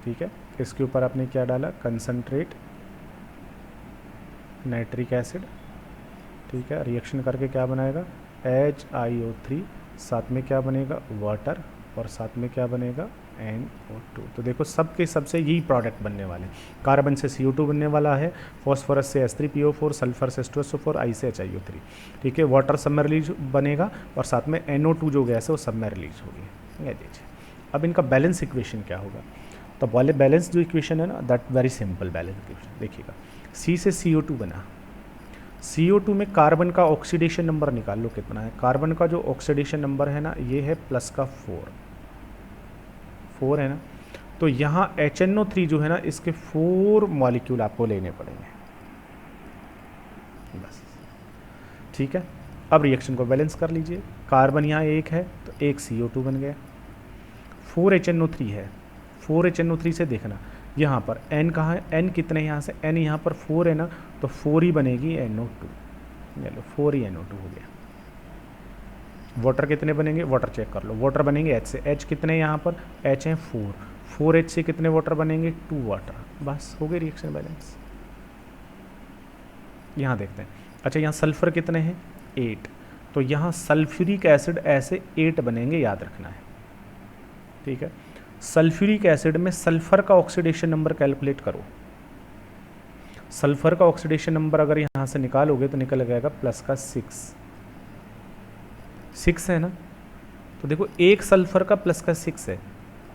A: ठीक है, इसके ऊपर आपने क्या डाला, कंसनट्रेट नाइट्रिक एसिड, ठीक है, रिएक्शन करके क्या बनाएगा, HiO3, साथ में क्या बनेगा, वाटर, और साथ में क्या बनेगा, NO2। तो देखो सबके सबसे यही प्रोडक्ट बनने वाले, कार्बन से CO2 बनने वाला है, फॉस्फोरस से S3PO4, सल्फर से H2SO4, I से HiO3, ठीक है, वाटर सब में रिलीज बनेगा और साथ में NO2 जो गैस है वो सब में रिलीज होगी, ये देखिए। अब इनका बैलेंस इक्वेशन क्या होगा, तो बैलेंस जो इक्वेशन है ना, that very simple balance equation, देखिएगा, C से CO2 बना, CO2 में कार्बन का ऑक्सीडेशन नंबर निकाल लो कितना है, कार्बन का जो ऑक्सीडेशन नंबर है ना ये है प्लस का 4 है ना, तो यहाँ HNO3 जो है ना इसके 4 मॉलिक्यूल आपको लेने पड़ेंगे, बस, ठीक है। अब रिएक्शन को बैलेंस कर लीजिए, कार्बन यहाँ 1 है तो 1 CO2 बन गया, 4 HNO3 है, 4 HNO3 से देखना यहाँ पर N कहाँ है, N कितने यहाँ से, N यहाँ पर 4 है ना, तो 4 ही बनेगी NO2, चलो 4 ही NO2 हो गया। वाटर कितने बनेंगे, वाटर चेक कर लो, वाटर बनेंगे H से, H कितने यहाँ पर, H हैं 4 H से कितने वाटर बनेंगे, 2 वाटर, बस हो गई रिएक्शन बैलेंस। यहाँ देखते हैं, अच्छा यहाँ सल्फर कितने हैं, 8, तो यहाँ सल्फ्यूरिक एसिड ऐसे 8 बनेंगे, याद रखना है, ठीक है। सल्फ्यूरिक एसिड में सल्फर का ऑक्सीडेशन नंबर कैलकुलेट करो, सल्फर का ऑक्सीडेशन नंबर अगर यहाँ से निकालोगे तो निकल जाएगा प्लस का 6 है ना, तो देखो एक सल्फर का प्लस का 6 है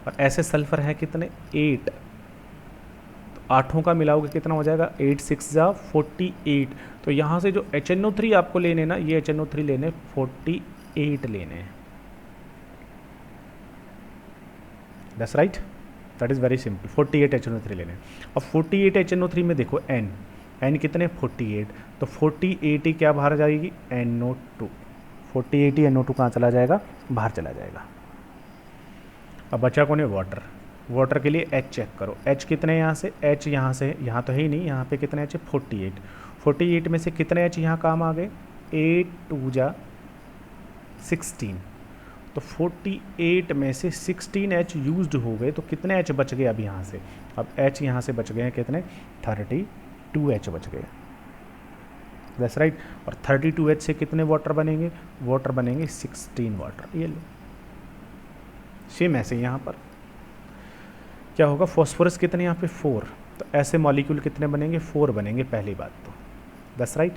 A: और ऐसे सल्फर है कितने, 8, तो आठों का मिलाओगे कितना हो जाएगा, 8 6 जा 48, तो यहाँ से जो HNO3 आपको लेने ना, ये HNO3 लेने 48 लेने हैं, that's right, that is very simple, 48 HNO3 लेने। अब 48 HNO3 में देखो N कितने, 48, तो 48 ही क्या बाहर जाएगी, NO2, 48 ही NO2 कहाँ चला जाएगा, बाहर चला जाएगा। अब बचा कौन है, वाटर के लिए H चेक करो, H कितने यहाँ से, H यहाँ से, यहाँ तो है ही नहीं, यहाँ पे कितने H है, 48 में से कितने H यहाँ काम आ गए, 8 2 जा 16, तो 48 में से 16 H यूज्ड हो गए, तो कितने H बच गए अब यहाँ से, अब H यहाँ से बच गए हैं कितने, 32 H बच गए, दैट्स राइट। और 32 H से कितने वाटर बनेंगे, वाटर बनेंगे 16 वाटर, ये लो। सेम ऐसे यहाँ पर क्या होगा, फॉस्फोरस कितने यहाँ पे 4, तो ऐसे मॉलिक्यूल कितने बनेंगे, 4 बनेंगे, पहली बात तो, दैट्स राइट।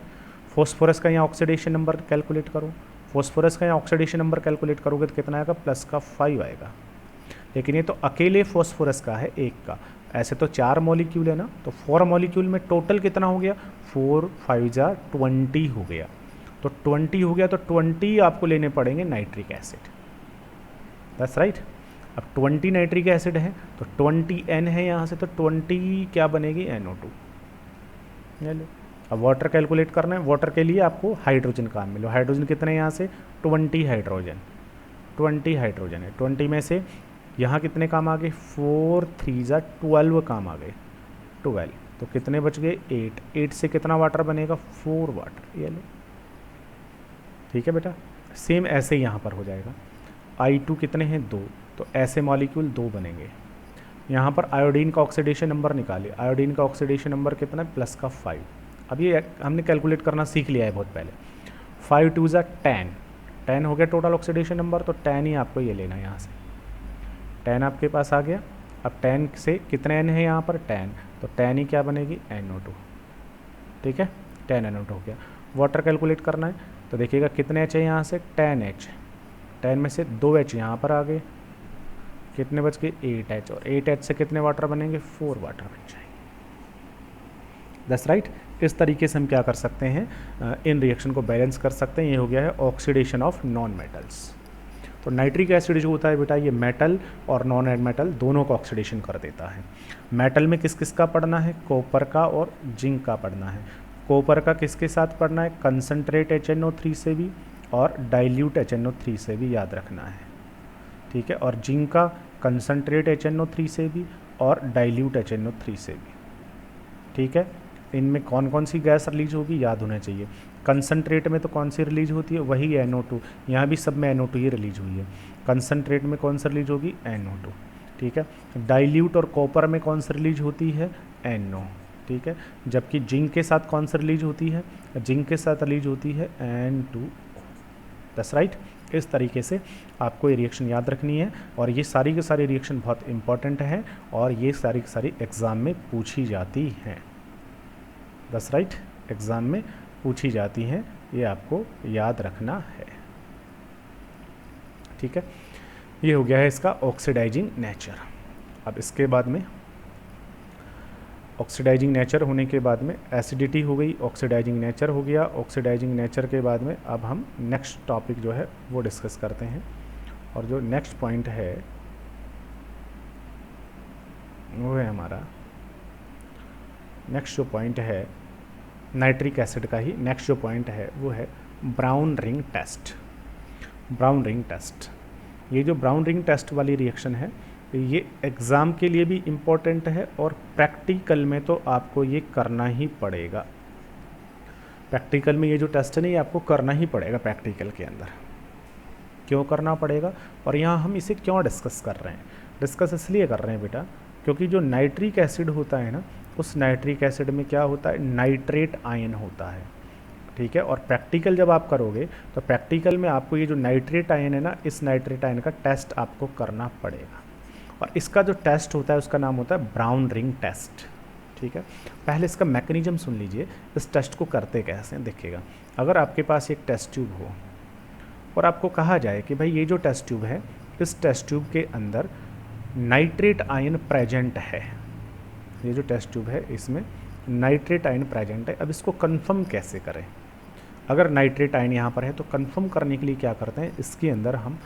A: फॉस्फोरस का यहाँ ऑक्सीडेशन नंबर कैलकुलेट करो, फॉस्फोरस का यहाँ ऑक्सीडेशन नंबर कैलकुलेट करोगे तो कितना आएगा, प्लस का 5 आएगा, लेकिन ये तो अकेले फॉस्फोरस का है एक का, ऐसे तो 4 मॉलिक्यूल है ना, तो 4 मॉलिक्यूल में टोटल कितना हो गया, 4 5 जा 20 हो गया, तो 20 हो गया, तो 20 आपको लेने पड़ेंगे नाइट्रिक एसिड, दैट्स राइट। अब 20 नाइट्रिक एसिड है तो 20 N है यहाँ से, तो 20 क्या बनेगी, NO2, ले लो। अब वाटर कैलकुलेट करना है, वाटर के लिए आपको हाइड्रोजन काम मिलो, हाइड्रोजन कितने यहाँ से, 20 हाइड्रोजन है, 20 में से यहाँ कितने काम आ गए, 4 3 जा 12 काम आ गए, 12, तो कितने बच गए, 8 से कितना वाटर बनेगा, 4 वाटर, ये लो, ठीक है बेटा। सेम ऐसे ही यहाँ पर हो जाएगा, I2 कितने हैं, 2, तो ऐसे मॉलिक्यूल 2 बनेंगे। यहाँ पर आयोडीन का ऑक्सीडेशन नंबर निकालिए, आयोडीन का ऑक्सीडेशन नंबर कितना है, प्लस का 5, अब ये हमने कैलकुलेट करना सीख लिया है बहुत पहले, 5 2 जा 10, 10 हो गया टोटल ऑक्सीडेशन नंबर, तो 10 ही आपको ये लेना है यहाँ से। 10 आपके पास आ गया। अब 10 से कितने n है यहाँ पर 10, तो 10 ही क्या बनेगी NO2। ठीक है, 10 NO2 हो गया। वाटर कैलकुलेट करना है तो देखिएगा कितने H है यहाँ से 10H। 10 में से 2H यहाँ पर आ गए, कितने बच गए 8H, और 8H से कितने वाटर बनेंगे 4 वाटर बन जाएंगे। That's right. इस तरीके से हम क्या कर सकते हैं, इन रिएक्शन को बैलेंस कर सकते हैं। ये हो गया है ऑक्सीडेशन ऑफ नॉन मेटल्स। तो नाइट्रिक एसिड जो होता है बेटा ये मेटल और नॉन मेटल दोनों का ऑक्सीडेशन कर देता है। मेटल में किस किस का पढ़ना है, कॉपर का और जिंक का पढ़ना है। कॉपर का किसके साथ पढ़ना है, कंसनट्रेट HNO3 से भी और डाइल्यूट HNO3 से भी, याद रखना है। ठीक है, और जिंक का कंसनट्रेट HNO3 से भी और डाइल्यूट HNO3 से भी। ठीक है, इनमें कौन कौन सी गैस रिलीज होगी याद होना चाहिए। कंसनट्रेट में तो कौन सी रिलीज होती है, वही NO2। यहाँ भी सब में NO2 ही रिलीज हुई है। कंसनट्रेट में कौन सी रिलीज होगी NO2। ठीक है, डाइल्यूट और कॉपर में कौन सी रिलीज होती है NO। ठीक है, जबकि जिंक के साथ कौन सी रिलीज होती है, जिंक के साथ रिलीज होती है N2। That's right. इस तरीके से आपको ये रिएक्शन याद रखनी है, और ये सारी की सारी रिएक्शन बहुत इंपॉर्टेंट है और ये सारी की सारी एग्ज़ाम में पूछी जाती हैं। दैट्स राइट, एग्ज़ाम में पूछी जाती हैं, ये आपको याद रखना है। ठीक है, ये हो गया है इसका ऑक्सीडाइजिंग नेचर। अब इसके बाद में ऑक्सीडाइजिंग नेचर होने के बाद में एसिडिटी हो गई, ऑक्सीडाइजिंग नेचर हो गया। ऑक्सीडाइजिंग नेचर के बाद में अब हम नेक्स्ट टॉपिक जो है वो डिस्कस करते हैं, और जो नेक्स्ट पॉइंट है वो है हमारा नेक्स्ट जो पॉइंट है नाइट्रिक एसिड का ही नेक्स्ट जो पॉइंट है वो है brown ring test. Brown ring test, ये जो ब्राउन रिंग टेस्ट वाली रिएक्शन है ये एग्ज़ाम के लिए भी इम्पोर्टेंट है और प्रैक्टिकल में तो आपको ये करना ही पड़ेगा। प्रैक्टिकल में ये जो टेस्ट है ना ये आपको करना ही पड़ेगा प्रैक्टिकल के अंदर। क्यों करना पड़ेगा और यहाँ हम इसे क्यों डिस्कस कर रहे हैं, डिस्कस इसलिए कर रहे हैं बेटा क्योंकि जो नाइट्रिक एसिड होता है ना उस नाइट्रिक एसिड में क्या होता है नाइट्रेट आयन होता है। ठीक है, और प्रैक्टिकल जब आप करोगे तो प्रैक्टिकल में आपको ये जो नाइट्रेट आयन है ना इस नाइट्रेट आयन का टेस्ट आपको करना पड़ेगा, और इसका जो टेस्ट होता है उसका नाम होता है ब्राउन रिंग टेस्ट। ठीक है, पहले इसका मैकेनिज्म सुन लीजिए, इस टेस्ट को करते कैसे हैं देखिएगा। अगर आपके पास एक टेस्ट ट्यूब हो और आपको कहा जाए कि भाई ये जो टेस्ट ट्यूब है इस टेस्ट ट्यूब के अंदर नाइट्रेट आयन प्रेजेंट है, ये जो टेस्ट ट्यूब है इसमें नाइट्रेट आयन प्रेजेंट है। अब इसको कंफर्म कैसे करें, अगर नाइट्रेट आयन यहाँ पर है तो कंफर्म करने के लिए क्या करते हैं इसके अंदर हम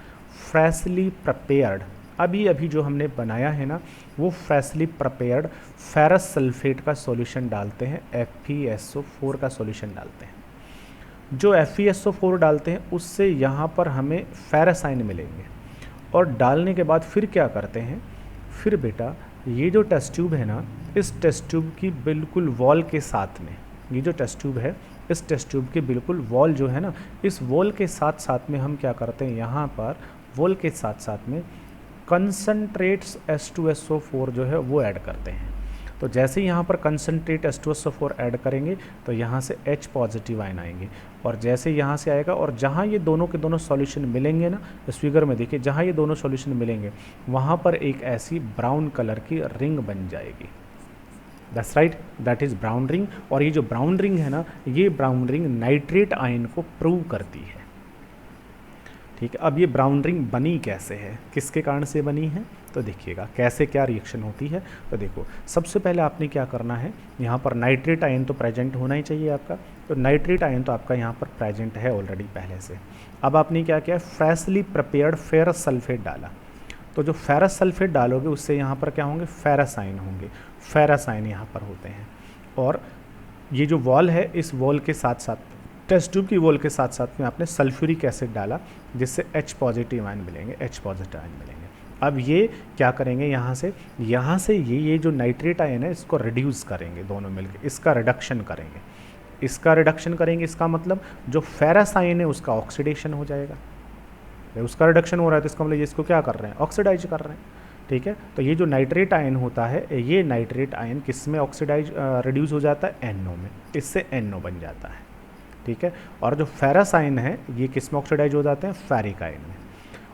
A: फ्रेशली प्रिपेयर्ड अभी जो हमने बनाया है ना वो फ्रेशली प्रिपेयर्ड फेरस सल्फेट का सॉल्यूशन डालते हैं, FeSO4 का सॉल्यूशन डालते हैं। जो FeSO4 डालते हैं उससे यहाँ पर हमें फेरस आयन मिलेंगे, और डालने के बाद फिर क्या करते हैं, फिर बेटा ये जो टेस्ट ट्यूब है ना इस टेस्ट ट्यूब की बिल्कुल वॉल के साथ में, ये जो टेस्ट ट्यूब है इस टेस्ट ट्यूब के बिल्कुल वॉल जो है ना इस वॉल के साथ साथ में हम क्या करते हैं यहाँ पर वॉल के साथ साथ में कंसनट्रेट्स H2SO4 जो है वो ऐड करते हैं। तो जैसे ही यहाँ पर कंसनट्रेट H2SO4 ऐड करेंगे तो यहाँ से H पॉजिटिव आयन आएंगे, और जैसे यहाँ से आएगा और जहाँ ये दोनों के दोनों सॉल्यूशन मिलेंगे ना इस फिगर में देखिए जहाँ ये दोनों सॉल्यूशन मिलेंगे वहाँ पर एक ऐसी ब्राउन कलर की रिंग बन जाएगी। That's right, that is brown ring. और ये जो ब्राउन रिंग है ना ये ब्राउन रिंग नाइट्रेट आयन को प्रूव करती है। ठीक है, अब ये ब्राउन रिंग बनी कैसे है, किसके कारण से बनी है, तो देखिएगा कैसे क्या रिएक्शन होती है। तो देखो सबसे पहले आपने क्या करना है, यहाँ पर नाइट्रेट आयन तो प्रेजेंट होना ही चाहिए आपका, तो नाइट्रेट आयन तो आपका यहाँ पर प्रेजेंट है ऑलरेडी पहले से। अब आपने क्या किया, फ्रेशली प्रिपेयर्ड फेरस सल्फेट डाला, तो जो फेरस सल्फेट डालोगे उससे यहाँ पर क्या होंगे फेरस आयन होंगे, फेरस आयन यहाँ पर होते हैं। और ये जो वॉल है इस वॉल के साथ साथ टेस्ट ट्यूब की वॉल के साथ साथ में आपने सल्फ्यूरिक एसिड डाला जिससे H पॉजिटिव आयन मिलेंगे, H पॉजिटिव आयन मिलेंगे। अब ये क्या करेंगे यहाँ से ये जो नाइट्रेट आयन है इसको रिड्यूस करेंगे दोनों मिलकर, इसका रिडक्शन करेंगे, इसका मतलब जो फेरस आयन है उसका ऑक्सीडेशन हो जाएगा, उसका रिडक्शन हो रहा है तो इसका मतलब ये इसको क्या कर रहे हैं ऑक्सीडाइज कर रहे हैं। ठीक है, तो ये जो नाइट्रेट आयन होता है ये नाइट्रेट आयन किस में ऑक्सीडाइज रिड्यूस हो जाता है NO में, इससे NO बन जाता है। ठीक है। और जो फेरस आयन है ये किस में ऑक्सीडाइज हो जाते हैं, फेरिक आयन में।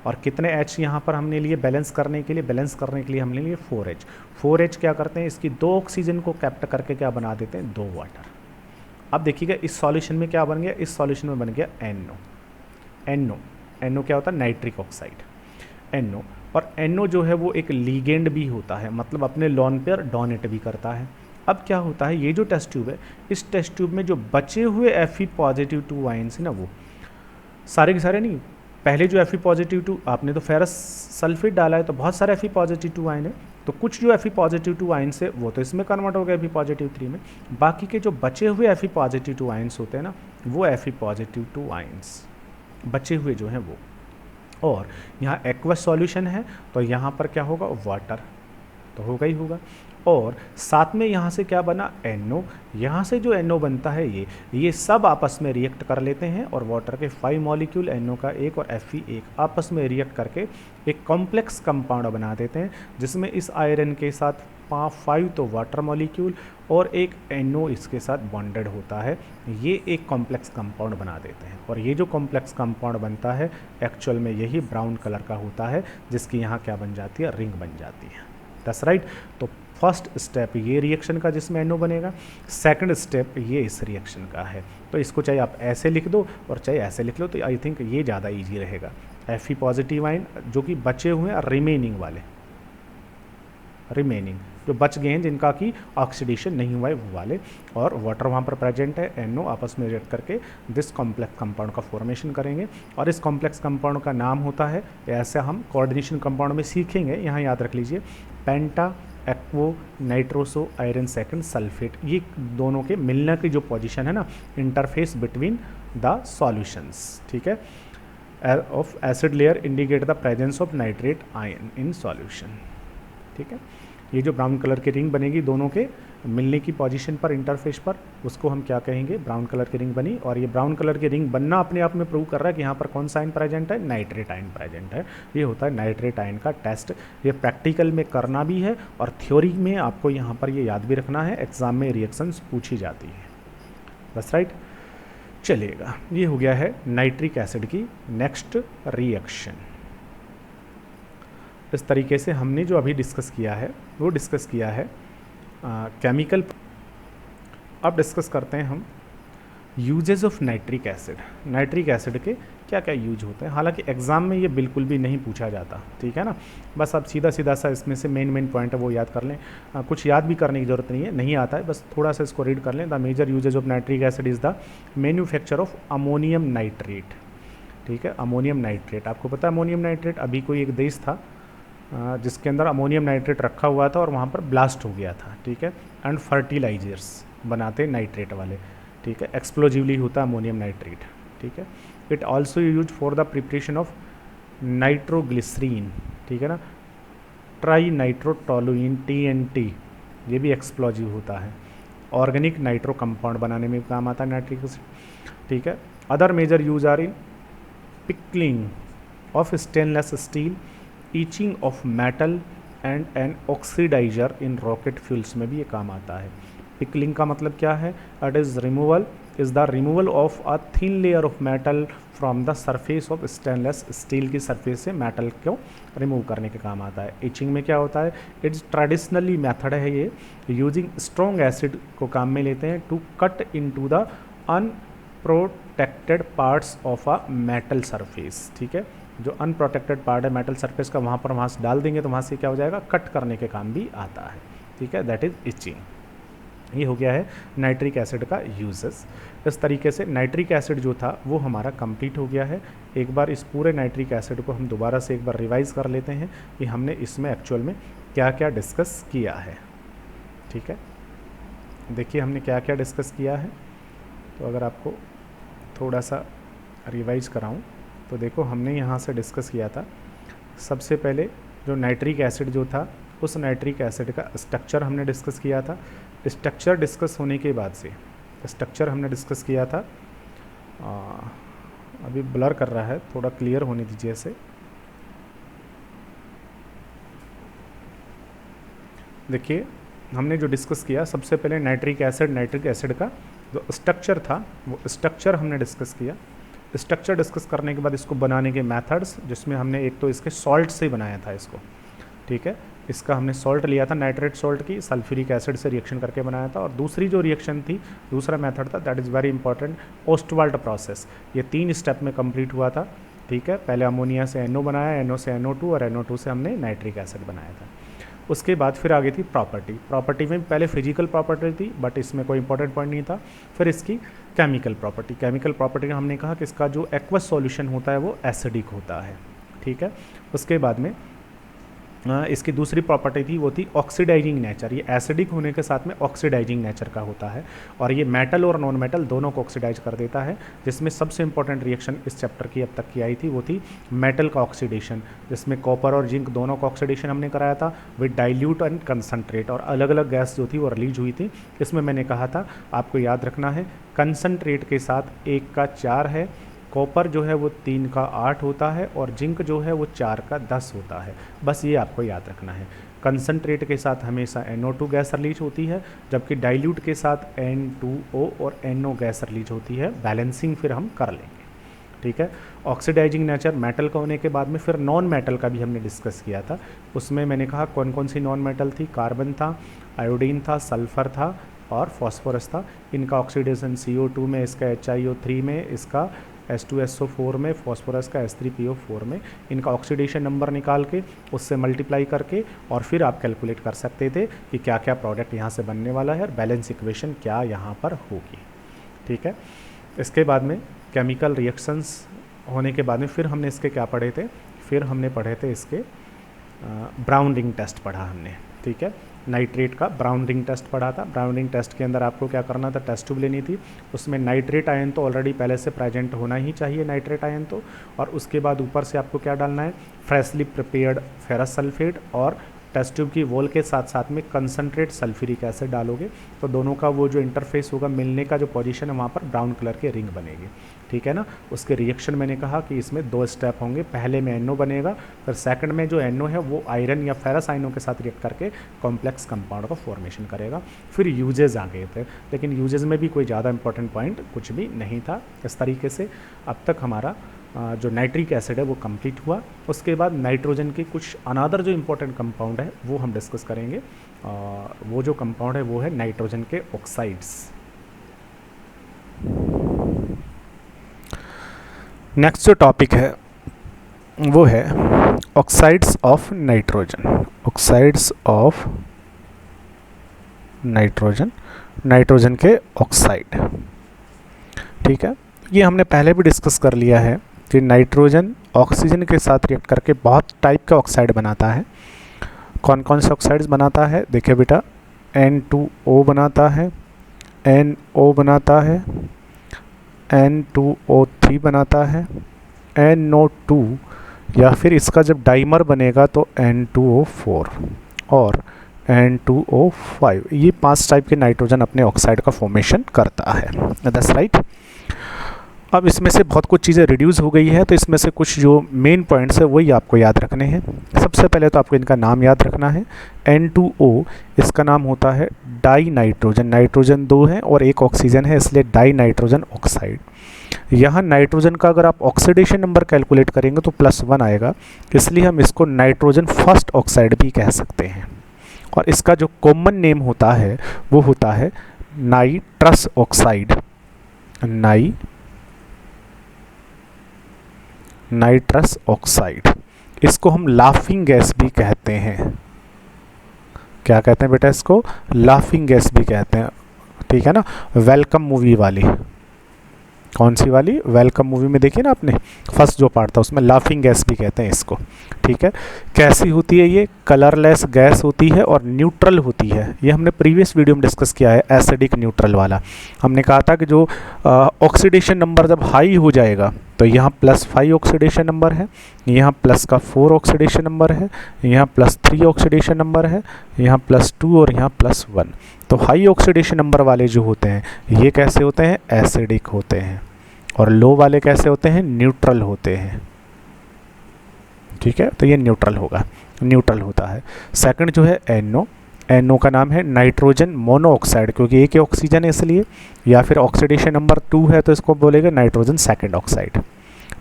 A: और कितने H यहाँ पर हमने लिए बैलेंस करने के लिए हमने लिए 4H। 4H क्या करते हैं, इसकी 2 ऑक्सीजन को कैप्ट करके क्या बना देते हैं, 2 वाटर। अब देखिएगा इस सॉल्यूशन में क्या बन गया, इस सॉल्यूशन में बन गया NO क्या होता है, नाइट्रिक ऑक्साइड NO। और NO जो है वो एक लीगेंड भी होता है, मतलब अपने लोन पेयर डोनेट भी करता है। अब क्या होता है, ये जो टेस्ट ट्यूब है, इस टेस्ट ट्यूब में जो बचे हुए Fe पॉजिटिव 2 आयन्स है ना, वो सारे के सारे नहीं, पहले जो Fe पॉजिटिव 2 आपने तो फेरस सल्फेट डाला है तो बहुत सारे Fe पॉजिटिव 2 आयन है, तो कुछ जो Fe पॉजिटिव 2 आयन्स है वो तो इसमें कन्वर्ट हो गए Fe पॉजिटिव 3 में। बाकी के जो बचे हुए Fe पॉजिटिव 2 आयन्स होते हैं ना, वो Fe पॉजिटिव 2 आयन्स बचे हुए जो हैं वो। और यहाँ एक्वस सॉल्यूशन है तो यहाँ पर क्या होगा, वाटर तो होगा ही होगा। और साथ में यहाँ से क्या बना, NO। यहाँ से जो NO बनता है ये सब आपस में रिएक्ट कर लेते हैं और वाटर के 5 मॉलिक्यूल NO का एक और Fe एक आपस में रिएक्ट करके एक कॉम्प्लेक्स कंपाउंड बना देते हैं, जिसमें इस आयरन के साथ 5 तो वाटर मॉलिक्यूल और एक NO इसके साथ बॉन्डेड होता है। ये एक कॉम्प्लेक्स कंपाउंड बना देते हैं और ये जो कॉम्प्लेक्स कंपाउंड बनता है एक्चुअल में यही ब्राउन कलर का होता है, जिसकी यहाँ क्या बन जाती है, रिंग बन जाती है। That's right. तो फर्स्ट स्टेप ये रिएक्शन का जिसमें NO बनेगा, सेकंड स्टेप ये इस रिएक्शन का है। तो इसको चाहे आप ऐसे लिख दो और चाहे ऐसे लिख लो, तो आई थिंक ये ज़्यादा ईजी रहेगा। Fe पॉजिटिव आयन जो कि बचे हुए हैं, रिमेनिंग जो बच गए हैं जिनका कि ऑक्सीडेशन नहीं हुआ है वो वाले, और वाटर वहाँ पर प्रेजेंट है, NO आपस में रिएक्ट करके दिस कॉम्प्लेक्स कंपाउंड का फॉर्मेशन करेंगे। और इस कॉम्प्लेक्स कंपाउंड का नाम होता है, ऐसे हम कोऑर्डिनेशन कंपाउंड में सीखेंगे, यहाँ याद रख लीजिए, पेंटा एक्वो नाइट्रोसो आयरन सेकंड सल्फेट। ये दोनों के मिलने की जो पोजीशन है ना, इंटरफेस बिटवीन द सॉल्यूशंस, ठीक है, of acid layer indicate the presence of nitrate ion in solution. ठीक है, ये जो ब्राउन कलर की रिंग बनेगी दोनों के मिलने की पोजीशन पर, इंटरफेस पर, उसको हम क्या कहेंगे, ब्राउन कलर की रिंग बनी। और ये ब्राउन कलर की रिंग बनना अपने आप में प्रूव कर रहा है कि यहाँ पर कौन सा आयन प्रेजेंट है, नाइट्रेट आयन प्रेजेंट है। ये होता है नाइट्रेट आयन का टेस्ट। ये प्रैक्टिकल में करना भी है और थ्योरी में आपको यहाँ पर ये याद भी रखना है, एग्जाम में रिएक्शंस पूछी जाती है। बस राइट, चलिएगा, ये हो गया है नाइट्रिक एसिड की नेक्स्ट रिएक्शन। इस तरीके से हमने जो अभी डिस्कस किया है वो डिस्कस किया है केमिकल। अब डिस्कस करते हैं हम uses of nitric acid. Nitric acid के क्या क्या यूज होते हैं, हालांकि एग्ज़ाम में ये बिल्कुल भी नहीं पूछा जाता, ठीक है ना। बस आप सीधा सीधा सा इसमें से मेन पॉइंट है वो याद कर लें, कुछ याद भी करने की ज़रूरत नहीं है, नहीं आता है, बस थोड़ा सा इसको रीड कर लें। The major uses of nitric acid is the manufacture of ammonium nitrate. ठीक है, अमोनियम नाइट्रेट, आपको पता है अमोनियम नाइट्रेट, अभी कोई एक देश था जिसके अंदर अमोनियम नाइट्रेट रखा हुआ था और वहाँ पर ब्लास्ट हो गया था। ठीक है, एंड फर्टिलाइजर्स बनाते नाइट्रेट वाले, ठीक है, एक्सप्लोजिवली होता है अमोनियम नाइट्रेट। ठीक है, it also use for the preparation of nitroglycerin, ठीक है ना, ट्राई नाइट्रोटोलुइन TNT, ये भी एक्सप्लोजिव होता है। ऑर्गेनिक नाइट्रो कंपाउंड बनाने में काम आता है नाइट्रिक एसिड। ठीक है, other major use are in pickling of stainless steel, etching of metal and an oxidizer in rocket fuels में भी ये काम आता है। पिकलिंग का मतलब क्या है, it is the removal of a thin layer of metal from the surface of stainless steel की सरफेस से मेटल को रिमूव करने के काम आता है। ईचिंग में क्या होता है, इट्स ट्रेडिशनली मेथड है ये, यूजिंग स्ट्रॉन्ग एसिड को काम में लेते हैं to cut into the unprotected parts of a metal surface. ठीक है, जो अनप्रोटेक्टेड पार्ट है मेटल सरफेस का, वहाँ से डाल देंगे तो वहाँ से क्या हो जाएगा, कट करने के काम भी आता है। ठीक है, दैट इज इचिंग। ये हो गया है नाइट्रिक एसिड का यूजेस। इस तरीके से नाइट्रिक एसिड जो था वो हमारा कंप्लीट हो गया है। एक बार इस पूरे नाइट्रिक एसिड को हम दोबारा से एक बार रिवाइज कर लेते हैं कि हमने इसमें एक्चुअल में क्या क्या डिस्कस किया है। ठीक है, देखिए हमने क्या क्या डिस्कस किया है, तो अगर आपको थोड़ा सा रिवाइज कराऊँ तो देखो हमने यहाँ से डिस्कस किया था, सबसे पहले जो नाइट्रिक एसिड जो था उस नाइट्रिक एसिड का स्ट्रक्चर हमने डिस्कस किया था। स्ट्रक्चर डिस्कस होने के बाद से स्ट्रक्चर हमने डिस्कस किया था, अभी ब्लर कर रहा है, थोड़ा क्लियर होने दीजिए इसे। देखिए हमने जो डिस्कस किया, सबसे पहले नाइट्रिक एसिड का जो स्ट्रक्चर था वो स्ट्रक्चर हमने डिस्कस किया। स्ट्रक्चर डिस्कस करने के बाद इसको बनाने के मेथड्स, जिसमें हमने एक तो इसके सॉल्ट से बनाया था इसको, ठीक है, इसका हमने सॉल्ट लिया था, नाइट्रेट सॉल्ट की सल्फ्यूरिक एसिड से रिएक्शन करके बनाया था। और दूसरी जो रिएक्शन थी, दूसरा मेथड था, that is very important, Ostwald process. ये 3 स्टेप में कंप्लीट हुआ था, ठीक है। पहले अमोनिया से NO बनाया, NO से NO2 और NO2 से हमने नाइट्रिक एसिड बनाया था। उसके बाद फिर आगे थी प्रॉपर्टी में पहले फिजिकल प्रॉपर्टी थी, बट इसमें कोई इंपॉर्टेंट पॉइंट नहीं था। फिर इसकी केमिकल प्रॉपर्टी में हमने कहा कि इसका जो एक्वस सॉल्यूशन होता है वो एसिडिक होता है, ठीक है। उसके बाद में इसकी दूसरी प्रॉपर्टी थी, वो थी ऑक्सीडाइजिंग नेचर। ये एसिडिक होने के साथ में ऑक्सीडाइजिंग नेचर का होता है, और ये मेटल और नॉन मेटल दोनों को ऑक्सीडाइज कर देता है। जिसमें सबसे इंपॉर्टेंट रिएक्शन इस चैप्टर की अब तक की आई थी, वो थी मेटल का ऑक्सीडेशन, जिसमें कॉपर और जिंक दोनों का ऑक्सीडेशन हमने कराया था विद डाइल्यूट एंड कंसनट्रेट, और अलग अलग गैस जो थी वो रिलीज हुई थी। इसमें मैंने कहा था आपको याद रखना है, कंसनट्रेट के साथ 1 का 4 है, कॉपर जो है वो 3 का 8 होता है, और जिंक जो है वो 4 का 10 होता है। बस ये आपको याद रखना है। कंसनट्रेट के साथ हमेशा NO2 गैस रिलीज होती है, जबकि डाइल्यूट के साथ N2O और NO गैस रिलीज होती है। बैलेंसिंग फिर हम कर लेंगे, ठीक है। ऑक्सीडाइजिंग नेचर मेटल का होने के बाद में फिर नॉन मेटल का भी हमने डिस्कस किया था। उसमें मैंने कहा कौन कौन सी नॉन मेटल थी, कार्बन था, आयोडीन था, सल्फर था और फॉस्फोरस था। इनका ऑक्सीडेशन CO2 में, इसका HiO3 में, इसका H2SO4 में, फॉस्फोरस का H3PO4 में। इनका ऑक्सीडेशन नंबर निकाल के उससे मल्टीप्लाई करके और फिर आप कैलकुलेट कर सकते थे कि क्या क्या प्रोडक्ट यहाँ से बनने वाला है और बैलेंस इक्वेशन क्या यहाँ पर होगी, ठीक है। इसके बाद में केमिकल रिएक्शंस होने के बाद में फिर हमने इसके क्या पढ़े थे, फिर हमने पढ़े थे इसके ब्राउन रिंग टेस्ट पढ़ा हमने, ठीक है। नाइट्रेट का ब्राउन रिंग टेस्ट पढ़ा था। ब्राउन रिंग टेस्ट के अंदर आपको क्या करना था, टेस्ट ट्यूब लेनी थी, उसमें नाइट्रेट आयन तो ऑलरेडी पहले से प्रेजेंट होना ही चाहिए, नाइट्रेट आयन तो, और उसके बाद ऊपर से आपको क्या डालना है, फ्रेशली प्रिपेयर्ड फेरस सल्फेट, और टेस्ट ट्यूब की वॉल के साथ साथ में कंसनट्रेट सल्फ्यूरिक एसिड डालोगे, तो दोनों का वो जो इंटरफेस होगा, मिलने का जो पोजीशन है, वहाँ पर ब्राउन कलर की रिंग बनेगी, ठीक है ना। उसके रिएक्शन मैंने कहा कि इसमें 2 स्टेप होंगे, पहले में NO बनेगा, फिर सेकंड में जो NO है वो आयरन या फेरस आयनों के साथ रिएक्ट करके कॉम्प्लेक्स कंपाउंड का फॉर्मेशन करेगा। फिर यूजेज आ गए थे, लेकिन यूजेज में भी कोई ज़्यादा इंपॉर्टेंट पॉइंट कुछ भी नहीं था। इस तरीके से अब तक हमारा जो नाइट्रिक एसिड है वो कंप्लीट हुआ। उसके बाद नाइट्रोजन के कुछ अनादर जो इम्पोर्टेंट कंपाउंड है वो हम डिस्कस करेंगे। वो जो कंपाउंड है वो है नाइट्रोजन के ऑक्साइड्स। नेक्स्ट जो टॉपिक है वो है oxides of nitrogen. Oxides of nitrogen, nitrogen के ऑक्साइड, ठीक है। ये हमने पहले भी डिस्कस कर लिया है कि नाइट्रोजन ऑक्सीजन के साथ रिएक्ट करके बहुत टाइप का ऑक्साइड बनाता है। कौन कौन से ऑक्साइड्स बनाता है, देखिए बेटा, N2O बनाता है, NO बनाता है, N2O3 बनाता है, NO2, या फिर इसका जब डाइमर बनेगा तो N2O4 और N2O5। ये 5 टाइप के नाइट्रोजन अपने ऑक्साइड का फॉर्मेशन करता है। That's right. अब इसमें से बहुत कुछ चीज़ें रिड्यूस हो गई है, तो इसमें से कुछ जो मेन पॉइंट्स है वही आपको याद रखने हैं। सबसे पहले तो आपको इनका नाम याद रखना है। N2O, इसका नाम होता है डाई नाइट्रोजन, नाइट्रोजन 2 है और 1 ऑक्सीजन है, इसलिए डाई नाइट्रोजन ऑक्साइड। यहाँ नाइट्रोजन का अगर आप ऑक्सीडेशन नंबर कैलकुलेट करेंगे तो +1 आएगा, इसलिए हम इसको नाइट्रोजन फर्स्ट ऑक्साइड भी कह सकते हैं। और इसका जो कॉमन नेम होता है वो होता है नाइट्रस ऑक्साइड, नाइट्रस ऑक्साइड। इसको हम लाफिंग गैस भी कहते हैं। क्या कहते हैं बेटा, इसको लाफिंग गैस भी कहते हैं, ठीक है ना। वेलकम मूवी वाली, कौन सी वाली, वेलकम मूवी में देखिए ना आपने, फर्स्ट जो पार्ट था उसमें लाफिंग गैस भी कहते हैं इसको, ठीक है। कैसी होती है ये, कलरलेस गैस होती है और न्यूट्रल होती है। ये हमने प्रीवियस वीडियो में डिस्कस किया है, एसिडिक न्यूट्रल वाला। हमने कहा था कि जो ऑक्सीडेशन नंबर जब हाई हो जाएगा तो यहाँ +5 ऑक्सीडेशन नंबर है, यहाँ +4 ऑक्सीडेशन नंबर है, यहाँ +3 ऑक्सीडेशन नंबर है, यहाँ +2 और यहाँ +1। तो हाई ऑक्सीडेशन नंबर वाले जो होते हैं ये कैसे होते हैं, एसिडिक होते हैं, और लो वाले कैसे होते हैं, न्यूट्रल होते हैं, ठीक है। तो ये न्यूट्रल होगा, न्यूट्रल होता है। सेकंड जो है NO, NO का नाम है नाइट्रोजन मोनोऑक्साइड, क्योंकि एक ही ऑक्सीजन है इसलिए, या फिर ऑक्सीडेशन नंबर 2 है तो इसको बोलेगा नाइट्रोजन सेकेंड ऑक्साइड।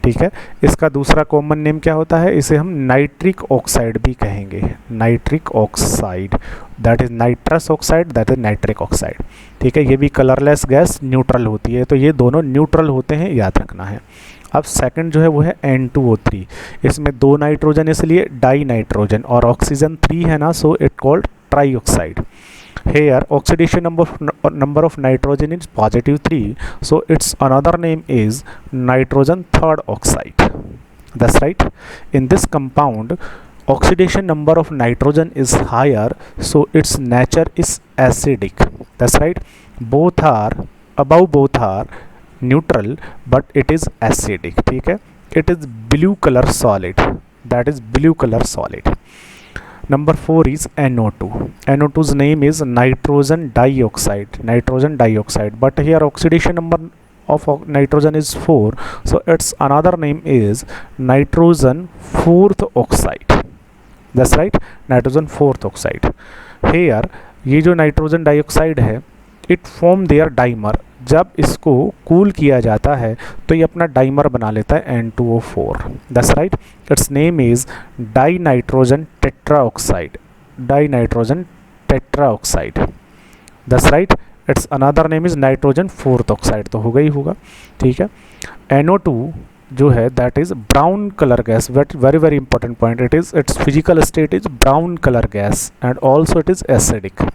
A: ठीक है, इसका दूसरा कॉमन नेम क्या होता है, इसे हम नाइट्रिक ऑक्साइड भी कहेंगे, nitric oxide, that is nitrous oxide, that is nitric oxide. ठीक है, ये भी कलरलेस गैस न्यूट्रल होती है, तो ये दोनों न्यूट्रल होते हैं, याद रखना है। अब सेकंड जो है वो है N2O3, इसमें 2 नाइट्रोजन इसलिए डाई नाइट्रोजन, और ऑक्सीजन 3 है ना, so it called try oxide. Here oxidation number of nitrogen is positive 3, so its another name is nitrogen third oxide. That's right. In this compound, oxidation number of nitrogen is higher, so its nature is acidic. That's right. Both are neutral, but it is acidic. ठीक है, it is blue color solid. That is blue color solid. Number 4 is NO2. NO2's name is nitrogen dioxide. Nitrogen dioxide. But here oxidation number of nitrogen is 4. So its another name is nitrogen fourth oxide. That's right. Nitrogen fourth oxide. Here ये जो nitrogen dioxide है, it form there dimer, जब इसको cool किया जाता है तो ये अपना डाइमर बना लेता है N2O4. That's right. It's name is die nitrogen tetroxide. Die nitrogen tetroxide. That's right. It's another name is nitrogen fourth oxide, तो होगा ही होगा. ठीक है. NO2 जो है that is brown colour gas. Very very important point. It is it's physical state is brown colour gas and also it is acidic.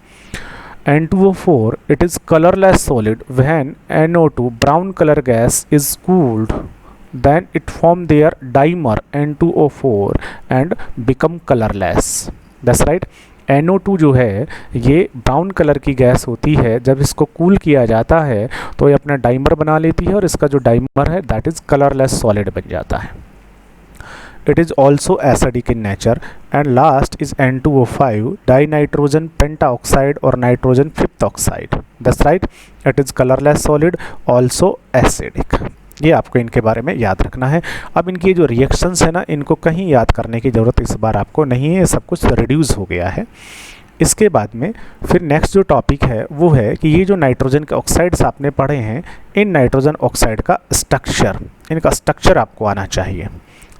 A: N2O4, it is colorless solid. When NO2 brown color gas is cooled, then it form their dimer N2O4 and become colorless. That's right. NO2 जो है ये brown colour की gas होती है, जब इसको cool किया जाता है तो ये अपना डाइमर बना लेती है और इसका जो डाइमर है दैट इज कलरलेस सॉलिड बन जाता है. It is also acidic in nature. And last is N2O5, dinitrogen pentaoxide or nitrogen fifth oxide. That's right. It is colorless solid, also acidic. ये आपको इनके बारे में याद रखना है. अब इनकी जो रिएक्शंस है ना, इनको कहीं याद करने की ज़रूरत इस बार आपको नहीं है, सब कुछ रिड्यूस हो गया है. इसके बाद में फिर नेक्स्ट जो टॉपिक है वो है कि ये जो नाइट्रोजन के ऑक्साइड्स आपने पढ़े हैं, इन नाइट्रोजन ऑक्साइड का स्ट्रक्चर, इनका स्ट्रक्चर आपको आना चाहिए.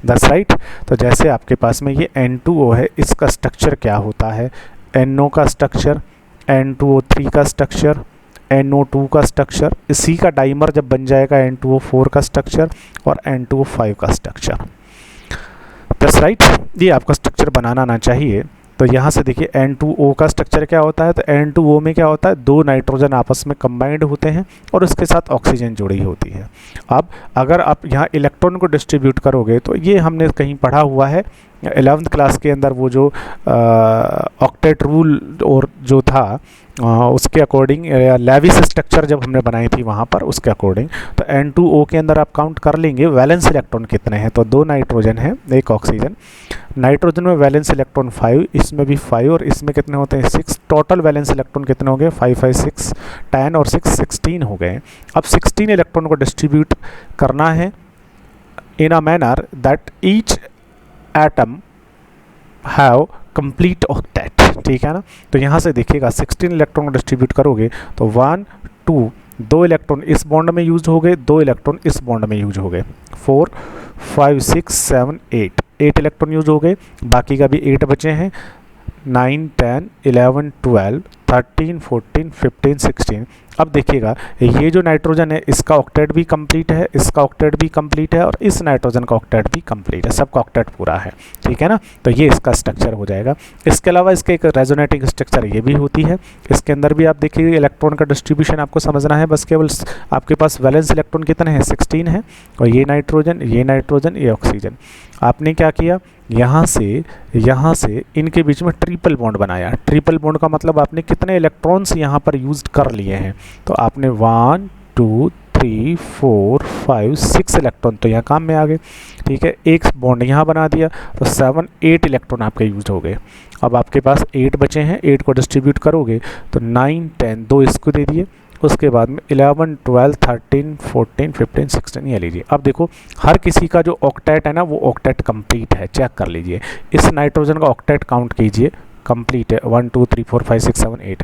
A: That's right. तो जैसे आपके पास में ये N2O है, इसका स्ट्रक्चर क्या होता है, NO का स्ट्रक्चर, N2O3 का स्ट्रक्चर, NO2 का स्ट्रक्चर, इसी का डाइमर जब बन जाएगा N2O4 का स्ट्रक्चर और N2O5 का स्ट्रक्चर. That's right. ये आपका स्ट्रक्चर बनाना आना चाहिए. तो यहाँ से देखिए N2O का स्ट्रक्चर क्या होता है, तो N2O में क्या होता है, 2 नाइट्रोजन आपस में कंबाइंड होते हैं और उसके साथ ऑक्सीजन जुड़ी होती है. अब अगर आप यहाँ इलेक्ट्रॉन को डिस्ट्रीब्यूट करोगे तो ये हमने कहीं पढ़ा हुआ है 11th क्लास के अंदर, वो जो ऑक्टेट रूल और जो था उसके अकॉर्डिंग, लेविस स्ट्रक्चर जब हमने बनाई थी वहाँ पर, उसके अकॉर्डिंग तो N2O के अंदर आप काउंट कर लेंगे वैलेंस इलेक्ट्रॉन कितने हैं. तो 2 नाइट्रोजन है, 1 ऑक्सीजन. नाइट्रोजन में वैलेंस इलेक्ट्रॉन 5, इसमें भी 5 और इसमें कितने होते हैं 6. टोटल वैलेंस इलेक्ट्रॉन कितने हो गए 5 5 6 10 और 6 16 हो गए. अब 16 इलेक्ट्रॉन को डिस्ट्रीब्यूट करना है in a manner that each atom have complete octet. ठीक है ना. तो यहाँ से देखिएगा 16 इलेक्ट्रॉन को डिस्ट्रीब्यूट करोगे तो 1 2 2 इलेक्ट्रॉन इस बॉन्ड में यूज हो गए, 2 इलेक्ट्रॉन इस बॉन्ड में यूज हो गए, 4 5 6 7 8 इलेक्ट्रॉन यूज हो गए. बाकी का भी 8 बचे हैं. 9 10 11 12 13 14 15 16. अब देखिएगा ये जो नाइट्रोजन है इसका ऑक्टेट भी कंप्लीट है, इसका ऑक्टेट भी कंप्लीट है और इस नाइट्रोजन का ऑक्टेट भी कंप्लीट है, सबका ऑक्टेट पूरा है. ठीक है ना. तो ये इसका स्ट्रक्चर हो जाएगा. इसके अलावा इसके एक रेजोनेटिंग स्ट्रक्चर ये भी होती है. इसके अंदर भी आप देखिए इलेक्ट्रॉन का डिस्ट्रीब्यूशन आपको समझना है. बस केवल आपके पास वैलेंस इलेक्ट्रॉन कितने हैं 16 है. और ये नाइट्रोजन, ये नाइट्रोजन, ये ऑक्सीजन. आपने क्या किया, यहाँ से इनके बीच में ट्रिपल बॉन्ड बनाया. ट्रिपल बॉन्ड का मतलब आपने कितने इलेक्ट्रॉन्स यहाँ पर यूज कर लिए हैं, तो आपने 1 2 3 4 5 6 इलेक्ट्रॉन तो यहाँ काम में आ गए. ठीक है. एक बॉन्ड यहाँ बना दिया तो 7 8 इलेक्ट्रॉन आपके यूज हो गए. अब आपके पास 8 बचे हैं, 8 को डिस्ट्रीब्यूट करोगे तो 9 10 2 इसको दे दिए. उसके बाद में 11 12 13 14 15 16 ये लीजिए. अब देखो हर किसी का जो ऑक्टेट है ना वो ऑक्टेट कंप्लीट है. चेक कर लीजिए. इस नाइट्रोजन का ऑक्टेट काउंट कीजिए कंप्लीट है, 1 2 3 4 5 6 7 8,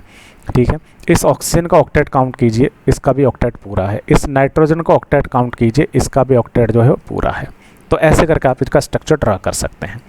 A: ठीक है। इस ऑक्सीजन का ऑक्टेट काउंट कीजिए, इसका भी ऑक्टेट पूरा है। इस नाइट्रोजन का ऑक्टेट काउंट कीजिए, इसका भी ऑक्टेट जो है वो पूरा है। तो ऐसे करके आप इसका स्ट्रक्चर ड्रा कर सकते हैं।